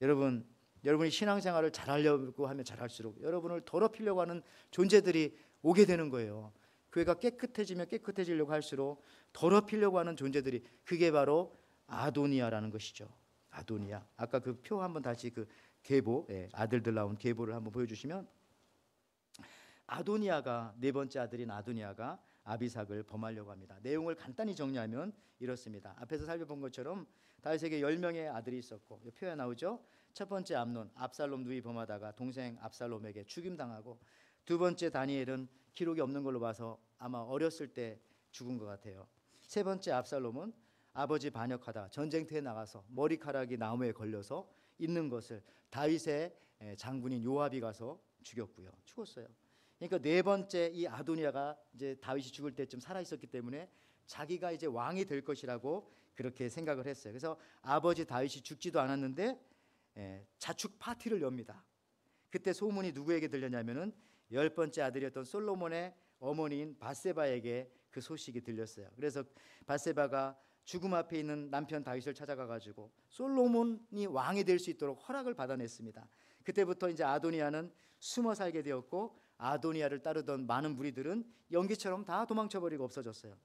여러분이 신앙생활을 잘하려고 하면 잘할수록 여러분을 더럽히려고 하는 존재들이 오게 되는 거예요. 교회가 깨끗해지면 깨끗해지려고 할수록 더럽히려고 하는 존재들이, 그게 바로 아도니아라는 것이죠. 아도니아. 아까 그 표 한번 다시 그 계보, 아들들 나온 계보를 한번 보여주시면, 아도니아가 네 번째 아들인 아도니아가 아비삭을 범하려고 합니다. 내용을 간단히 정리하면 이렇습니다. 앞에서 살펴본 것처럼 다윗에게 10명의 아들이 있었고, 이 표에 나오죠. 첫 번째 암논, 압살롬 누이 범하다가 동생 압살롬에게 죽임당하고, 두 번째 다니엘은 기록이 없는 걸로 봐서 아마 어렸을 때 죽은 것 같아요. 세 번째 압살롬은 아버지 반역하다 전쟁터에 나가서 머리카락이 나무에 걸려서 있는 것을 다윗의 장군인 요압이 가서 죽었어요. 그러니까 네 번째 이 아도니아가 이제 다윗이 죽을 때쯤 살아 있었기 때문에 자기가 이제 왕이 될 것이라고 그렇게 생각을 했어요. 그래서 아버지 다윗이 죽지도 않았는데 자축 파티를 엽니다. 그때 소문이 누구에게 들렸냐면은 10번째 아들이었던 솔로몬의 어머니인 밧세바에게 그 소식이 들렸어요. 그래서 밧세바가 죽음 앞에 있는 남편 다윗을 찾아가 가지고 솔로몬이 왕이 될 수 있도록 허락을 받아냈습니다. 그때부터 이제 아도니아는 숨어 살게 되었고, 아도니아를 따르던 많은 무리들은 연기처럼 다 도망쳐버리고 없어졌어요.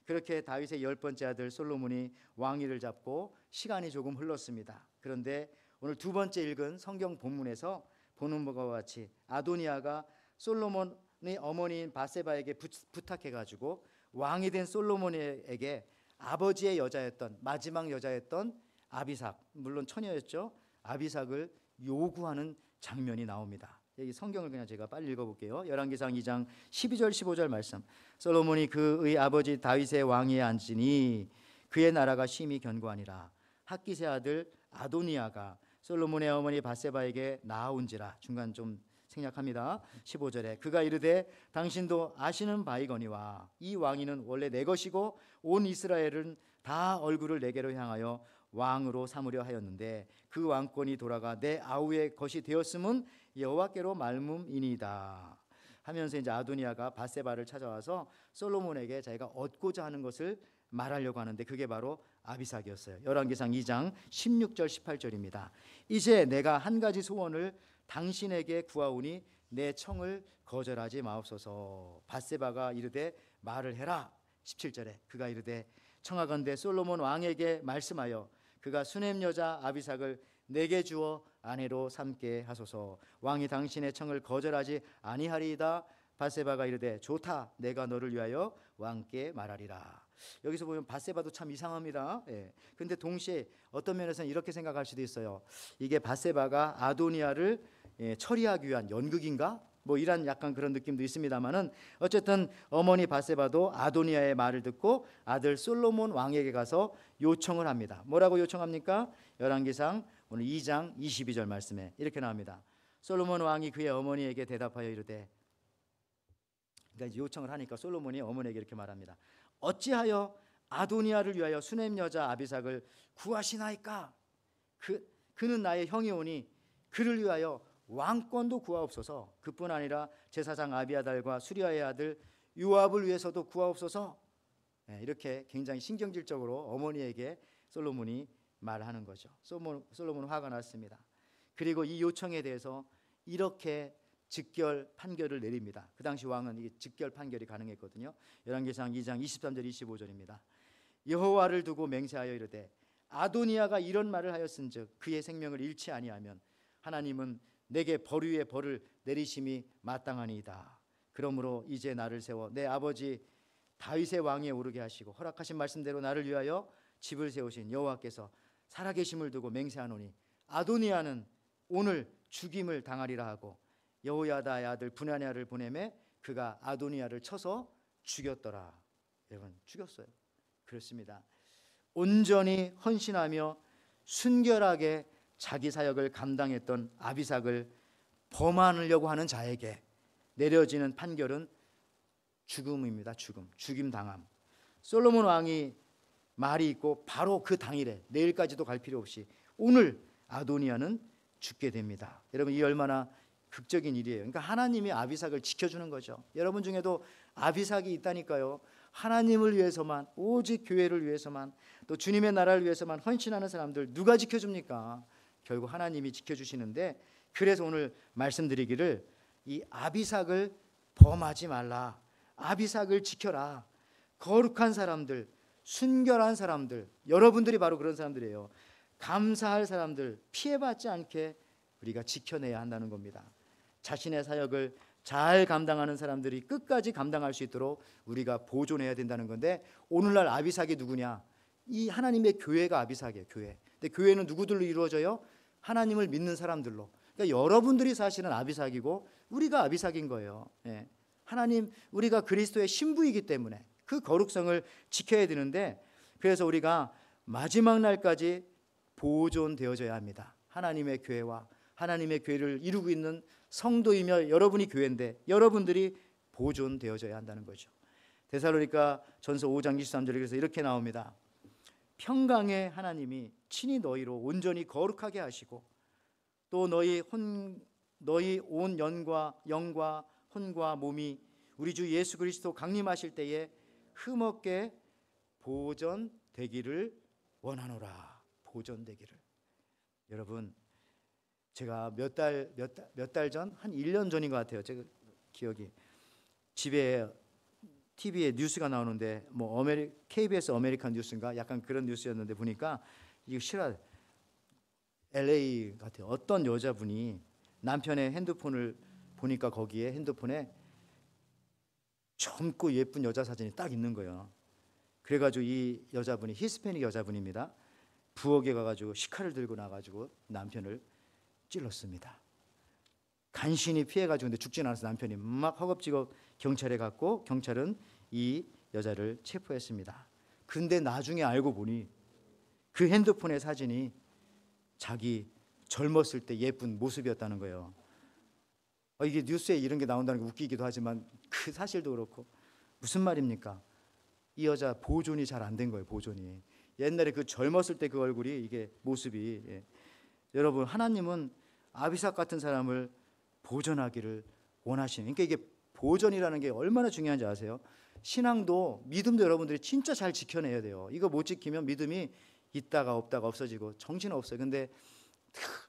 그렇게 다윗의 10번째 아들 솔로몬이 왕위를 잡고 시간이 조금 흘렀습니다. 그런데 오늘 두 번째 읽은 성경 본문에서 보는 것과 같이 아도니아가 솔로몬의 어머니인 바세바에게 부탁해가지고 왕이 된 솔로몬에게 아버지의 여자였던, 마지막 여자였던 아비삭, 물론 처녀였죠, 아비삭을 요구하는 장면이 나옵니다. 여기 성경을 그냥 제가 빨리 읽어볼게요. 열왕기상 2장 12절 15절 말씀. 솔로몬이 그의 아버지 다윗의 왕위에 앉으니 그의 나라가 심히 견고하니라. 핫깃의 아들 아도니아가 솔로몬의 어머니 바세바에게 나아온지라. 중간 좀 생략합니다. 15절에 그가 이르되 당신도 아시는 바이거니와 이 왕위는 원래 내 것이고 온 이스라엘은 다 얼굴을 내게로 향하여 왕으로 삼으려 하였는데 그 왕권이 돌아가 내 아우의 것이 되었음은 여호와께로 말씀이니이다 하면서 이제 아도니아가 바세바를 찾아와서 솔로몬에게 자기가 얻고자 하는 것을 말하려고 하는데 그게 바로 아비삭이었어요. 열왕기상 2장 16절 18절입니다. 이제 내가 한 가지 소원을 당신에게 구하오니 내 청을 거절하지 마옵소서. 바세바가 이르되 말을 해라. 17절에 그가 이르되 청하건대 솔로몬 왕에게 말씀하여 그가 수넴 여자 아비삭을 내게 주어 아내로 삼게 하소서. 왕이 당신의 청을 거절하지 아니하리이다. 바세바가 이르되 좋다. 내가 너를 위하여 왕께 말하리라. 여기서 보면 바세바도 참 이상합니다. 근데 동시에 어떤 면에서는 이렇게 생각할 수도 있어요. 이게 바세바가 아도니아를 처리하기 위한 연극인가? 뭐 이런 약간 그런 느낌도 있습니다만은 어쨌든 어머니 바세바도 아도니아의 말을 듣고 아들 솔로몬 왕에게 가서 요청을 합니다. 뭐라고 요청합니까? 열왕기상 오늘 2장 22절 말씀에 이렇게 나옵니다. 솔로몬 왕이 그의 어머니에게 대답하여 이르되, 그러니까 요청을 하니까 솔로몬이 어머니에게 이렇게 말합니다. 어찌하여 아도니아를 위하여 수넴 여자 아비삭을 구하시나이까? 그는 나의 형이오니 그를 위하여 왕권도 구하옵소서. 그뿐 아니라 제사장 아비아달과 수리아의 아들 요압을 위해서도 구하옵소서. 이렇게 굉장히 신경질적으로 어머니에게 솔로몬이 말하는 거죠. 솔로몬은 화가 났습니다. 그리고 이 요청에 대해서 이렇게 즉결 판결을 내립니다. 그 당시 왕은 이게 즉결 판결이 가능했거든요. 열왕기상 2장 23절 25절입니다. 여호와를 두고 맹세하여 이르되 아도니아가 이런 말을 하였은즉 그의 생명을 잃지 아니하면 하나님은 내게 벌 위에 벌을 내리심이 마땅하니이다. 그러므로 이제 나를 세워 내 아버지 다윗의 왕위에 오르게 하시고 허락하신 말씀대로 나를 위하여 집을 세우신 여호와께서 살아계심을 두고 맹세하노니 아도니아는 오늘 죽임을 당하리라 하고 여호야다의 아들 브나냐를 보내매 그가 아도니아를 쳐서 죽였더라. 여러분, 죽였어요. 그렇습니다. 온전히 헌신하며 순결하게 자기 사역을 감당했던 아비삭을 범하려고 하는 자에게 내려지는 판결은 죽음입니다. 죽임 당함. 솔로몬 왕이 말이 있고 바로 그 당일에, 내일까지도 갈 필요 없이 오늘 아도니아는 죽게 됩니다. 여러분, 이 얼마나 극적인 일이에요. 그러니까 하나님이 아비삭을 지켜주는 거죠. 여러분 중에도 아비삭이 있다니까요. 하나님을 위해서만, 오직 교회를 위해서만, 또 주님의 나라를 위해서만 헌신하는 사람들 누가 지켜줍니까? 결국 하나님이 지켜주시는데, 그래서 오늘 말씀드리기를 이 아비삭을 범하지 말라, 아비삭을 지켜라. 거룩한 사람들, 순결한 사람들, 여러분들이 바로 그런 사람들이에요. 감사할 사람들, 피해받지 않게 우리가 지켜내야 한다는 겁니다. 자신의 사역을 잘 감당하는 사람들이 끝까지 감당할 수 있도록 우리가 보존해야 된다는 건데, 오늘날 아비삭이 누구냐? 이 하나님의 교회가 아비삭이에요. 교회. 근데 교회는 누구들로 이루어져요? 하나님을 믿는 사람들로. 그러니까 여러분들이 사실은 아비삭이고 우리가 아비삭인 거예요. 하나님, 우리가 그리스도의 신부이기 때문에 그 거룩성을 지켜야 되는데, 그래서 우리가 마지막 날까지 보존되어져야 합니다. 하나님의 교회와 하나님의 교회를 이루고 있는 성도이며 여러분이 교회인데 여러분들이 보존되어져야 한다는 거죠. 데살로니가 전서 5장 23절에 그래서 이렇게 나옵니다. 평강의 하나님이 친히 너희로 온전히 거룩하게 하시고 또 너희 온 영과 혼과 몸이 우리 주 예수 그리스도 강림하실 때에 흠없게 보존되기를 원하노라. 보존되기를. 여러분, 제가 몇 달 전, 한 1년 전인 것 같아요. 제가 기억이, 집에 TV에 뉴스가 나오는데 뭐 KBS 아메리칸 뉴스인가 약간 그런 뉴스였는데 보니까 이거 실화 LA 같아요. 어떤 여자분이 남편의 핸드폰을 보니까 거기에 핸드폰에 젊고 예쁜 여자 사진이 딱 있는 거예요. 그래가지고 이 여자분이 히스패닉 여자분입니다. 부엌에 가가지고 식칼을 들고 나가지고 남편을 찔렀습니다. 간신히 피해가지고 근데 죽진 않아서 남편이 막 허겁지겁 경찰에 갔고 경찰은 이 여자를 체포했습니다. 근데 나중에 알고 보니 그 핸드폰의 사진이 자기 젊었을 때 예쁜 모습이었다는 거예요. 이게 뉴스에 이런 게 나온다는 게 웃기기도 하지만 그 사실도 그렇고 무슨 말입니까? 이 여자 보존이 잘 안 된 거예요. 보존이 옛날에 그 젊었을 때 그 얼굴이 이게 모습이 여러분 하나님은 아비삭 같은 사람을 보존하기를 원하시는 그러니까 이게 보존이라는 게 얼마나 중요한지 아세요? 신앙도 믿음도 여러분들이 진짜 잘 지켜내야 돼요. 이거 못 지키면 믿음이 있다가 없다가 없어지고 정신 없어요. 근데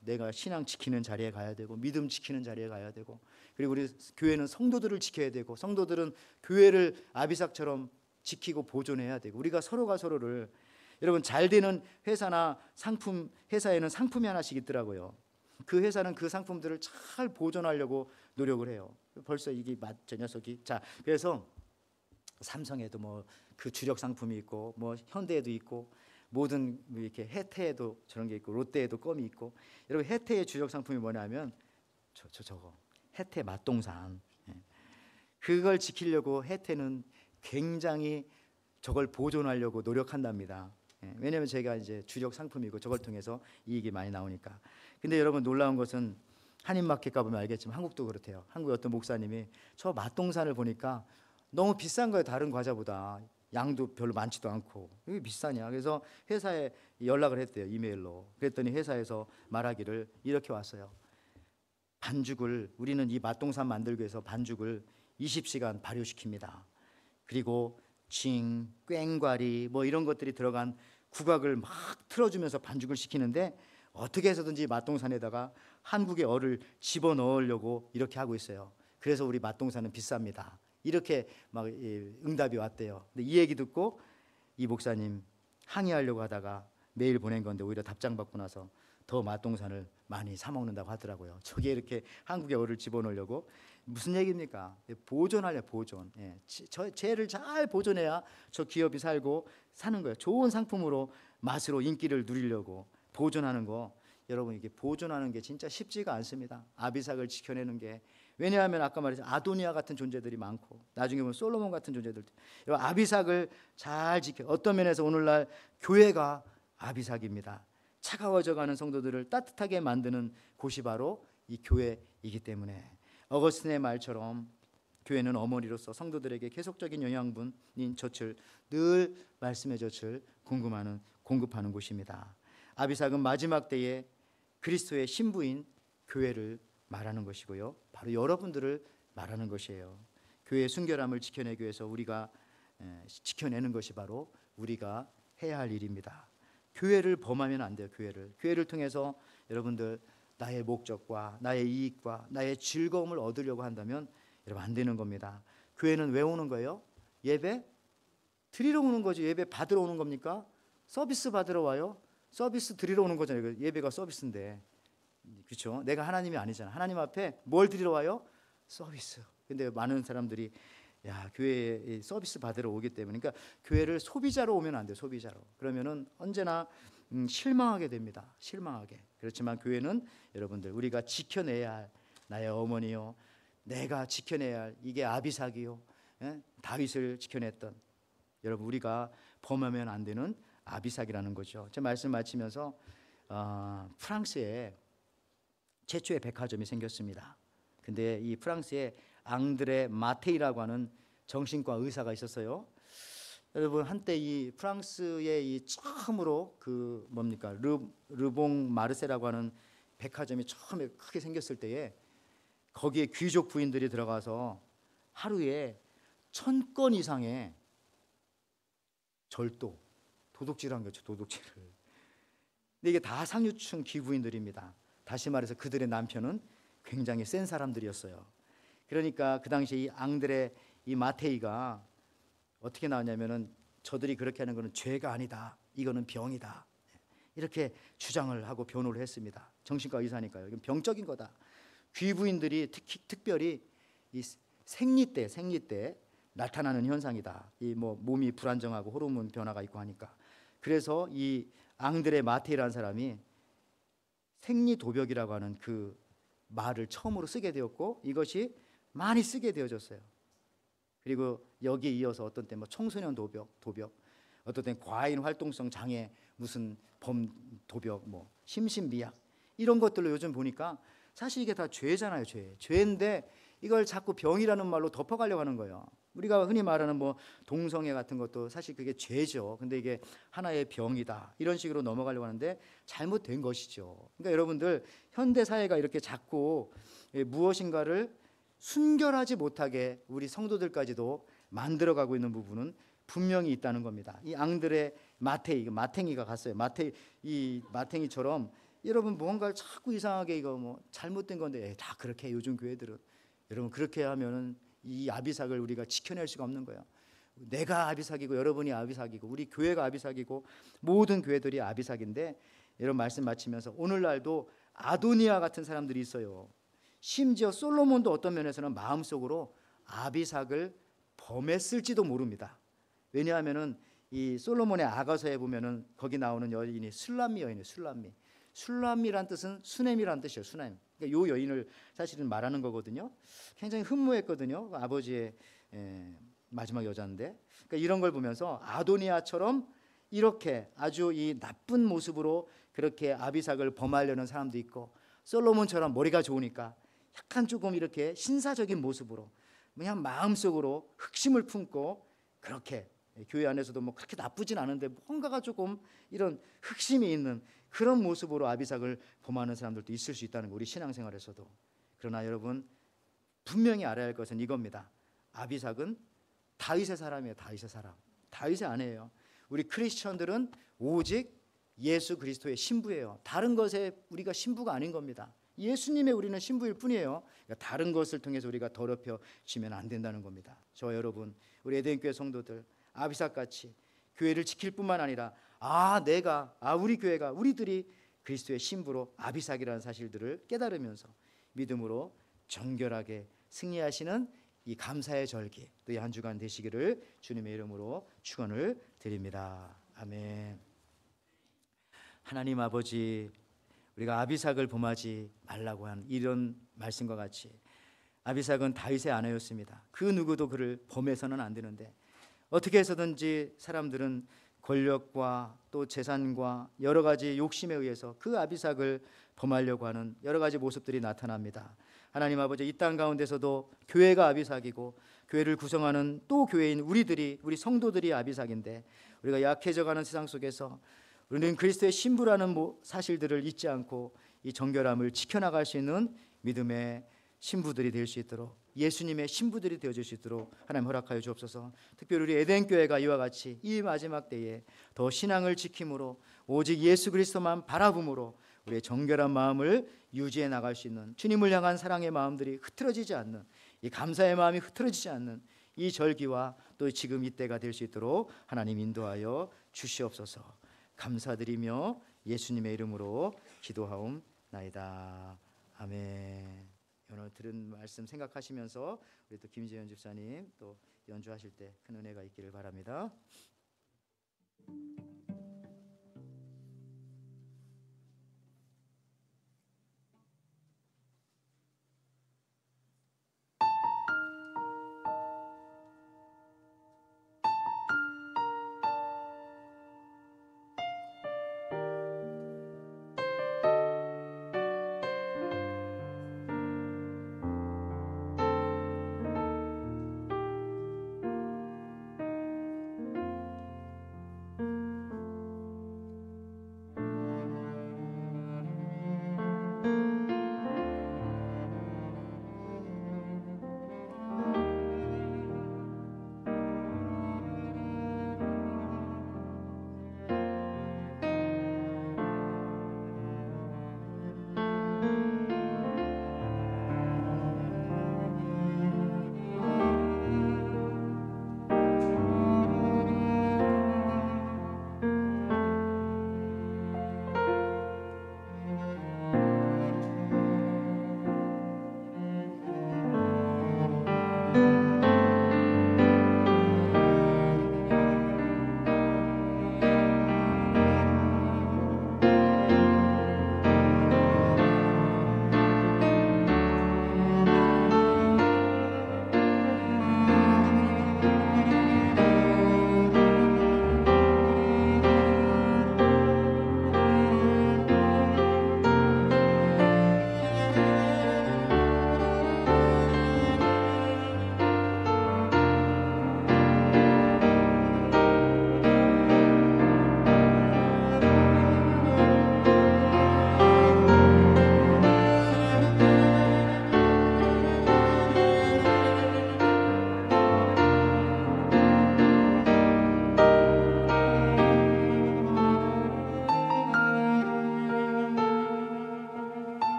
내가 신앙 지키는 자리에 가야 되고 믿음 지키는 자리에 가야 되고 그리고 우리 교회는 성도들을 지켜야 되고 성도들은 교회를 아비삭처럼 지키고 보존해야 되고 우리가 서로가 서로를 여러분 잘 되는 회사나 상품 회사에는 상품이 하나씩 있더라고요. 그 회사는 그 상품들을 잘 보존하려고 노력을 해요. 벌써 이게 저 녀석이 자 그래서 삼성에도 뭐 그 주력 상품이 있고 뭐 현대에도 있고 모든 이렇게 혜태에도 저런 게 있고 롯데에도 껌이 있고 여러분 혜태의 주력 상품이 뭐냐면 저거 혜태 맛동산 그걸 지키려고 혜태는 굉장히 저걸 보존하려고 노력한답니다. 왜냐하면 제가 이제 주력 상품이고 저걸 통해서 이익이 많이 나오니까. 근데 여러분 놀라운 것은 한인마켓 가보면 알겠지만 한국도 그렇대요. 한국의 어떤 목사님이 저 맛동산을 보니까 너무 비싼 거예요. 다른 과자보다 양도 별로 많지도 않고 왜 비싸냐. 그래서 회사에 연락을 했대요. 이메일로. 그랬더니 회사에서 말하기를 이렇게 왔어요. 반죽을 우리는 이 맛동산 만들기 위해서 반죽을 20시간 발효시킵니다. 그리고 징, 꽹과리 뭐 이런 것들이 들어간 국악을 막 틀어주면서 반죽을 시키는데 어떻게 해서든지 맛동산에다가 한국의 얼을 집어넣으려고 이렇게 하고 있어요. 그래서 우리 맛동산은 비쌉니다. 이렇게 막 응답이 왔대요. 근데 이 얘기 듣고 이 목사님 항의하려고 하다가 메일 보낸 건데 오히려 답장 받고 나서 더 맛동산을 많이 사 먹는다고 하더라고요. 저게 이렇게 한국의 얼을 집어넣으려고 무슨 얘기입니까? 보존하려 보존. 쟤를 잘 보존해야 저 기업이 살고 사는 거예요. 좋은 상품으로 맛으로 인기를 누리려고 보존하는 거. 여러분 이게 보존하는 게 진짜 쉽지가 않습니다. 아비삭을 지켜내는 게 왜냐하면 아까 말했죠 아도니아 같은 존재들이 많고 나중에 보면 솔로몬 같은 존재들 아비삭을 잘 지켜 어떤 면에서 오늘날 교회가 아비삭입니다. 차가워져가는 성도들을 따뜻하게 만드는 곳이 바로 이 교회이기 때문에 어거스틴의 말처럼 교회는 어머니로서 성도들에게 계속적인 영양분인 젖을 늘 말씀의 젖을 공급하는 곳입니다. 아비삭은 마지막 때에 그리스도의 신부인 교회를 말하는 것이고요. 바로 여러분들을 말하는 것이에요. 교회의 순결함을 지켜내기 위해서 우리가 지켜내는 것이 바로 우리가 해야 할 일입니다. 교회를 범하면 안 돼요. 교회를 통해서 여러분들 나의 목적과 나의 이익과 나의 즐거움을 얻으려고 한다면 여러분 안 되는 겁니다. 교회는 왜 오는 거예요? 예배 드리러 오는 거지. 예배 받으러 오는 겁니까? 서비스 받으러 와요? 서비스 드리러 오는 거잖아요. 예배가 서비스인데 그렇죠? 내가 하나님이 아니잖아. 하나님 앞에 뭘 드리러 와요? 서비스. 근데 많은 사람들이 교회에 서비스 받으러 오기 때문에 그러니까 교회를 소비자로 오면 안 돼요. 소비자로. 그러면은 언제나 실망하게 됩니다. 실망하게. 그렇지만 교회는 여러분들 우리가 지켜내야 할 나의 어머니요. 내가 지켜내야 할 이게 아비삭이요. 다윗을 지켜냈던 여러분 우리가 범하면 안 되는 아비삭이라는 거죠. 제 말씀 마치면서 프랑스에 최초의 백화점이 생겼습니다. 근데 이 프랑스에 앙드레 마테이라고 하는 정신과 의사가 있었어요. 여러분 한때 이 프랑스의 이 처음으로 그 뭡니까 르봉 마르세라고 하는 백화점이 처음에 크게 생겼을 때에 거기에 귀족 부인들이 들어가서 하루에 1000건 이상의 절도, 도둑질한 거죠. 도둑질을. 근데 이게 다 상류층 귀부인들입니다. 다시 말해서 그들의 남편은 굉장히 센 사람들이었어요. 그러니까 그 당시에 이 앙드레 이 마테이가 어떻게 나오냐면은 저들이 그렇게 하는 것은 죄가 아니다, 이거는 병이다, 이렇게 주장을 하고 변호를 했습니다. 정신과 의사니까요. 이건 병적인 거다. 귀부인들이 특별히 이 생리 때 나타나는 현상이다. 이 뭐 몸이 불안정하고 호르몬 변화가 있고 하니까. 그래서 이 앙드레 마테이라는 사람이 생리도벽이라고 하는 그 말을 처음으로 쓰게 되었고, 이것이 많이 쓰게 되어졌어요. 그리고 여기에 이어서 어떤 때 뭐 청소년 도벽, 어떤 때 과인 활동성 장애, 무슨 범도벽, 뭐 심신미약, 이런 것들로 요즘 보니까 사실 이게 다 죄잖아요. 죄인데 이걸 자꾸 병이라는 말로 덮어가려고 하는 거예요. 우리가 흔히 말하는 뭐 동성애 같은 것도 사실 그게 죄죠. 근데 이게 하나의 병이다, 이런 식으로 넘어가려고 하는데 잘못된 것이죠. 그러니까 여러분들, 현대 사회가 이렇게 자꾸 무엇인가를 순결하지 못하게 우리 성도들까지도 만들어가고 있는 부분은 분명히 있다는 겁니다. 이 앙드레 마탱이가 갔어요. 이 마탱이처럼 여러분 뭔가를 자꾸 이상하게 이거 뭐 잘못된 건데 다 그렇게 해, 요즘 교회들은. 여러분 그렇게 하면은 이 아비삭을 우리가 지켜낼 수가 없는 거예요. 내가 아비삭이고 여러분이 아비삭이고 우리 교회가 아비삭이고 모든 교회들이 아비삭인데, 여러분 말씀 마치면서 오늘날도 아도니아 같은 사람들이 있어요. 심지어 솔로몬도 어떤 면에서는 마음속으로 아비삭을 범했을지도 모릅니다. 왜냐하면은 이 솔로몬의 아가서에 보면은 거기 나오는 여인이 술람미 여인이에요. 술람미란 뜻은 수냄이란 뜻이에요. 수냄. 그러니까 요 여인을 사실은 말하는 거거든요. 굉장히 흠모했거든요. 아버지의 마지막 여자인데. 그러니까 이런 걸 보면서 아도니아처럼 이렇게 아주 이 나쁜 모습으로 그렇게 아비삭을 범하려는 사람도 있고, 솔로몬처럼 머리가 좋으니까 약간 조금 이렇게 신사적인 모습으로 그냥 마음속으로 흑심을 품고, 그렇게 교회 안에서도 뭐 그렇게 나쁘진 않은데 뭔가가 조금 이런 흑심이 있는 그런 모습으로 아비삭을 범하는 사람들도 있을 수 있다는 거, 우리 신앙생활에서도. 그러나 여러분 분명히 알아야 할 것은 이겁니다. 아비삭은 다윗의 사람이에요. 다윗의 아내예요. 우리 크리스천들은 오직 예수 그리스도의 신부예요. 다른 것에 우리가 신부가 아닌 겁니다. 예수님의 우리는 신부일 뿐이에요. 그러니까 다른 것을 통해서 우리가 더럽혀지면 안 된다는 겁니다. 저와 여러분, 우리 에덴교회 성도들 아비삭같이 교회를 지킬 뿐만 아니라 우리 교회가, 우리들이 그리스도의 신부로 아비삭이라는 사실들을 깨달으면서 믿음으로 정결하게 승리하시는 이 감사의 절기, 또 이 한 주간 되시기를 주님의 이름으로 축원을 드립니다. 아멘. 하나님 아버지, 우리가 아비삭을 범하지 말라고 한 이런 말씀과 같이 아비삭은 다윗의 아내였습니다. 그 누구도 그를 범해서는 안 되는데 어떻게 해서든지 사람들은 권력과 또 재산과 여러 가지 욕심에 의해서 그 아비삭을 범하려고 하는 여러 가지 모습들이 나타납니다. 하나님 아버지, 이 땅 가운데서도 교회가 아비삭이고 교회를 구성하는 또 교회인 우리 성도들이 아비삭인데, 우리가 약해져가는 세상 속에서 우리는 그리스도의 신부라는 사실들을 잊지 않고 이 정결함을 지켜나갈 수 있는 믿음의 신부들이 될 수 있도록, 예수님의 신부들이 되어질 수 있도록 하나님 허락하여 주옵소서. 특별히 우리 에덴교회가 이와 같이 이 마지막 때에 더 신앙을 지킴으로 오직 예수 그리스도만 바라봄으로 우리의 정결한 마음을 유지해 나갈 수 있는, 주님을 향한 사랑의 마음들이 흐트러지지 않는, 이 감사의 마음이 흐트러지지 않는 이 절기와 또 지금 이때가 될 수 있도록 하나님 인도하여 주시옵소서. 감사드리며 예수님의 이름으로 기도하옵나이다. 아멘. 오늘 들은 말씀 생각하시면서 우리 또 김재현 집사님 또 연주하실 때 큰 은혜가 있기를 바랍니다.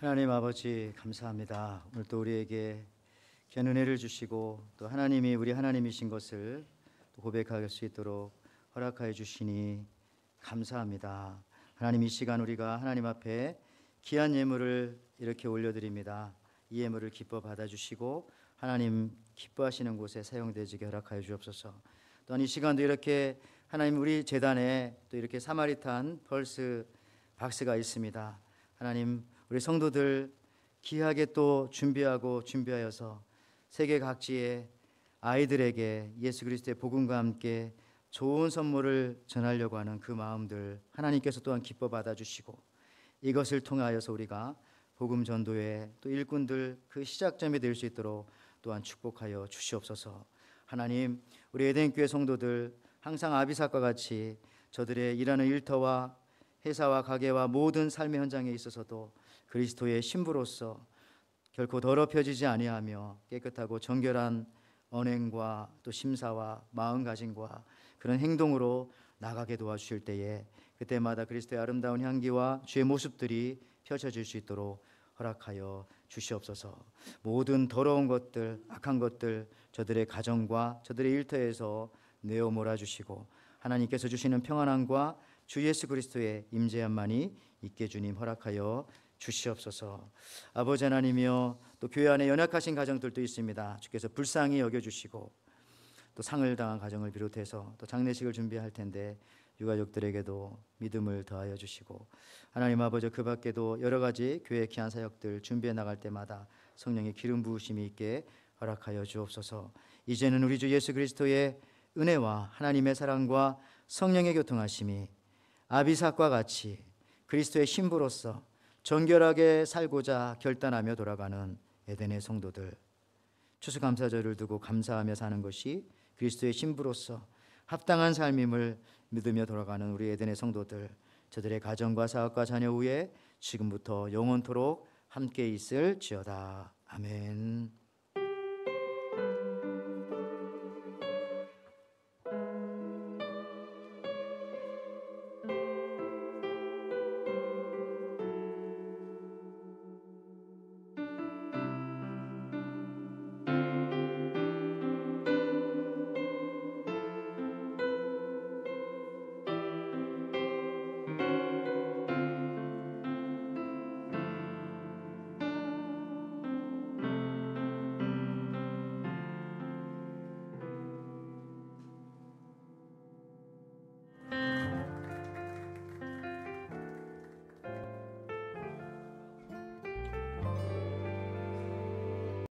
하나님 아버지 감사합니다. 오늘 또 우리에게 귀한 은혜를 주시고 또 하나님이 우리 하나님이신 것을 또 고백할 수 있도록 허락하여 주시니 감사합니다. 하나님, 이 시간 우리가 하나님 앞에 귀한 예물을 이렇게 올려드립니다. 이 예물을 기뻐 받아주시고 하나님 기뻐하시는 곳에 사용되지게 허락하여 주옵소서. 또한 이 시간도 이렇게 하나님 우리 제단에 또 이렇게 사마리탄 펄스 박스가 있습니다. 하나님, 우리 성도들 귀하게 또 준비하여서 세계 각지의 아이들에게 예수 그리스도의 복음과 함께 좋은 선물을 전하려고 하는 그 마음들 하나님께서 또한 기뻐 받아주시고 이것을 통하여서 우리가 복음 전도의 또 일꾼들 그 시작점이 될 수 있도록 또한 축복하여 주시옵소서. 하나님, 우리 에덴교회 성도들 항상 아비삭과 같이 저들의 일하는 일터와 회사와 가게와 모든 삶의 현장에 있어서도 그리스도의 신부로서 결코 더럽혀지지 아니하며 깨끗하고 정결한 언행과 또 심사와 마음가짐과 그런 행동으로 나가게 도와주실 때에 그때마다 그리스도의 아름다운 향기와 주의 모습들이 펼쳐질 수 있도록 허락하여 주시옵소서. 모든 더러운 것들, 악한 것들 저들의 가정과 저들의 일터에서 내어 몰아주시고 하나님께서 주시는 평안함과 주 예수 그리스도의 임재함만이 있게 주님 허락하여 주시옵소서. 아버지 하나님이여, 또 교회 안에 연약하신 가정들도 있습니다. 주께서 불쌍히 여겨주시고 또 상을 당한 가정을 비롯해서 또 장례식을 준비할 텐데 유가족들에게도 믿음을 더하여 주시고 하나님 아버지, 그 밖에도 여러 가지 교회 귀한 사역들 준비해 나갈 때마다 성령의 기름 부으심이 있게 허락하여 주옵소서. 이제는 우리 주 예수 그리스도의 은혜와 하나님의 사랑과 성령의 교통하심이 아비삭과 같이 그리스도의 신부로서 정결하게 살고자 결단하며 돌아가는 에덴의 성도들, 추수감사절을 두고 감사하며 사는 것이 그리스도의 신부로서 합당한 삶임을 믿으며 돌아가는 우리 에덴의 성도들, 저들의 가정과 사업과 자녀 후에 지금부터 영원토록 함께 있을지어다. 아멘.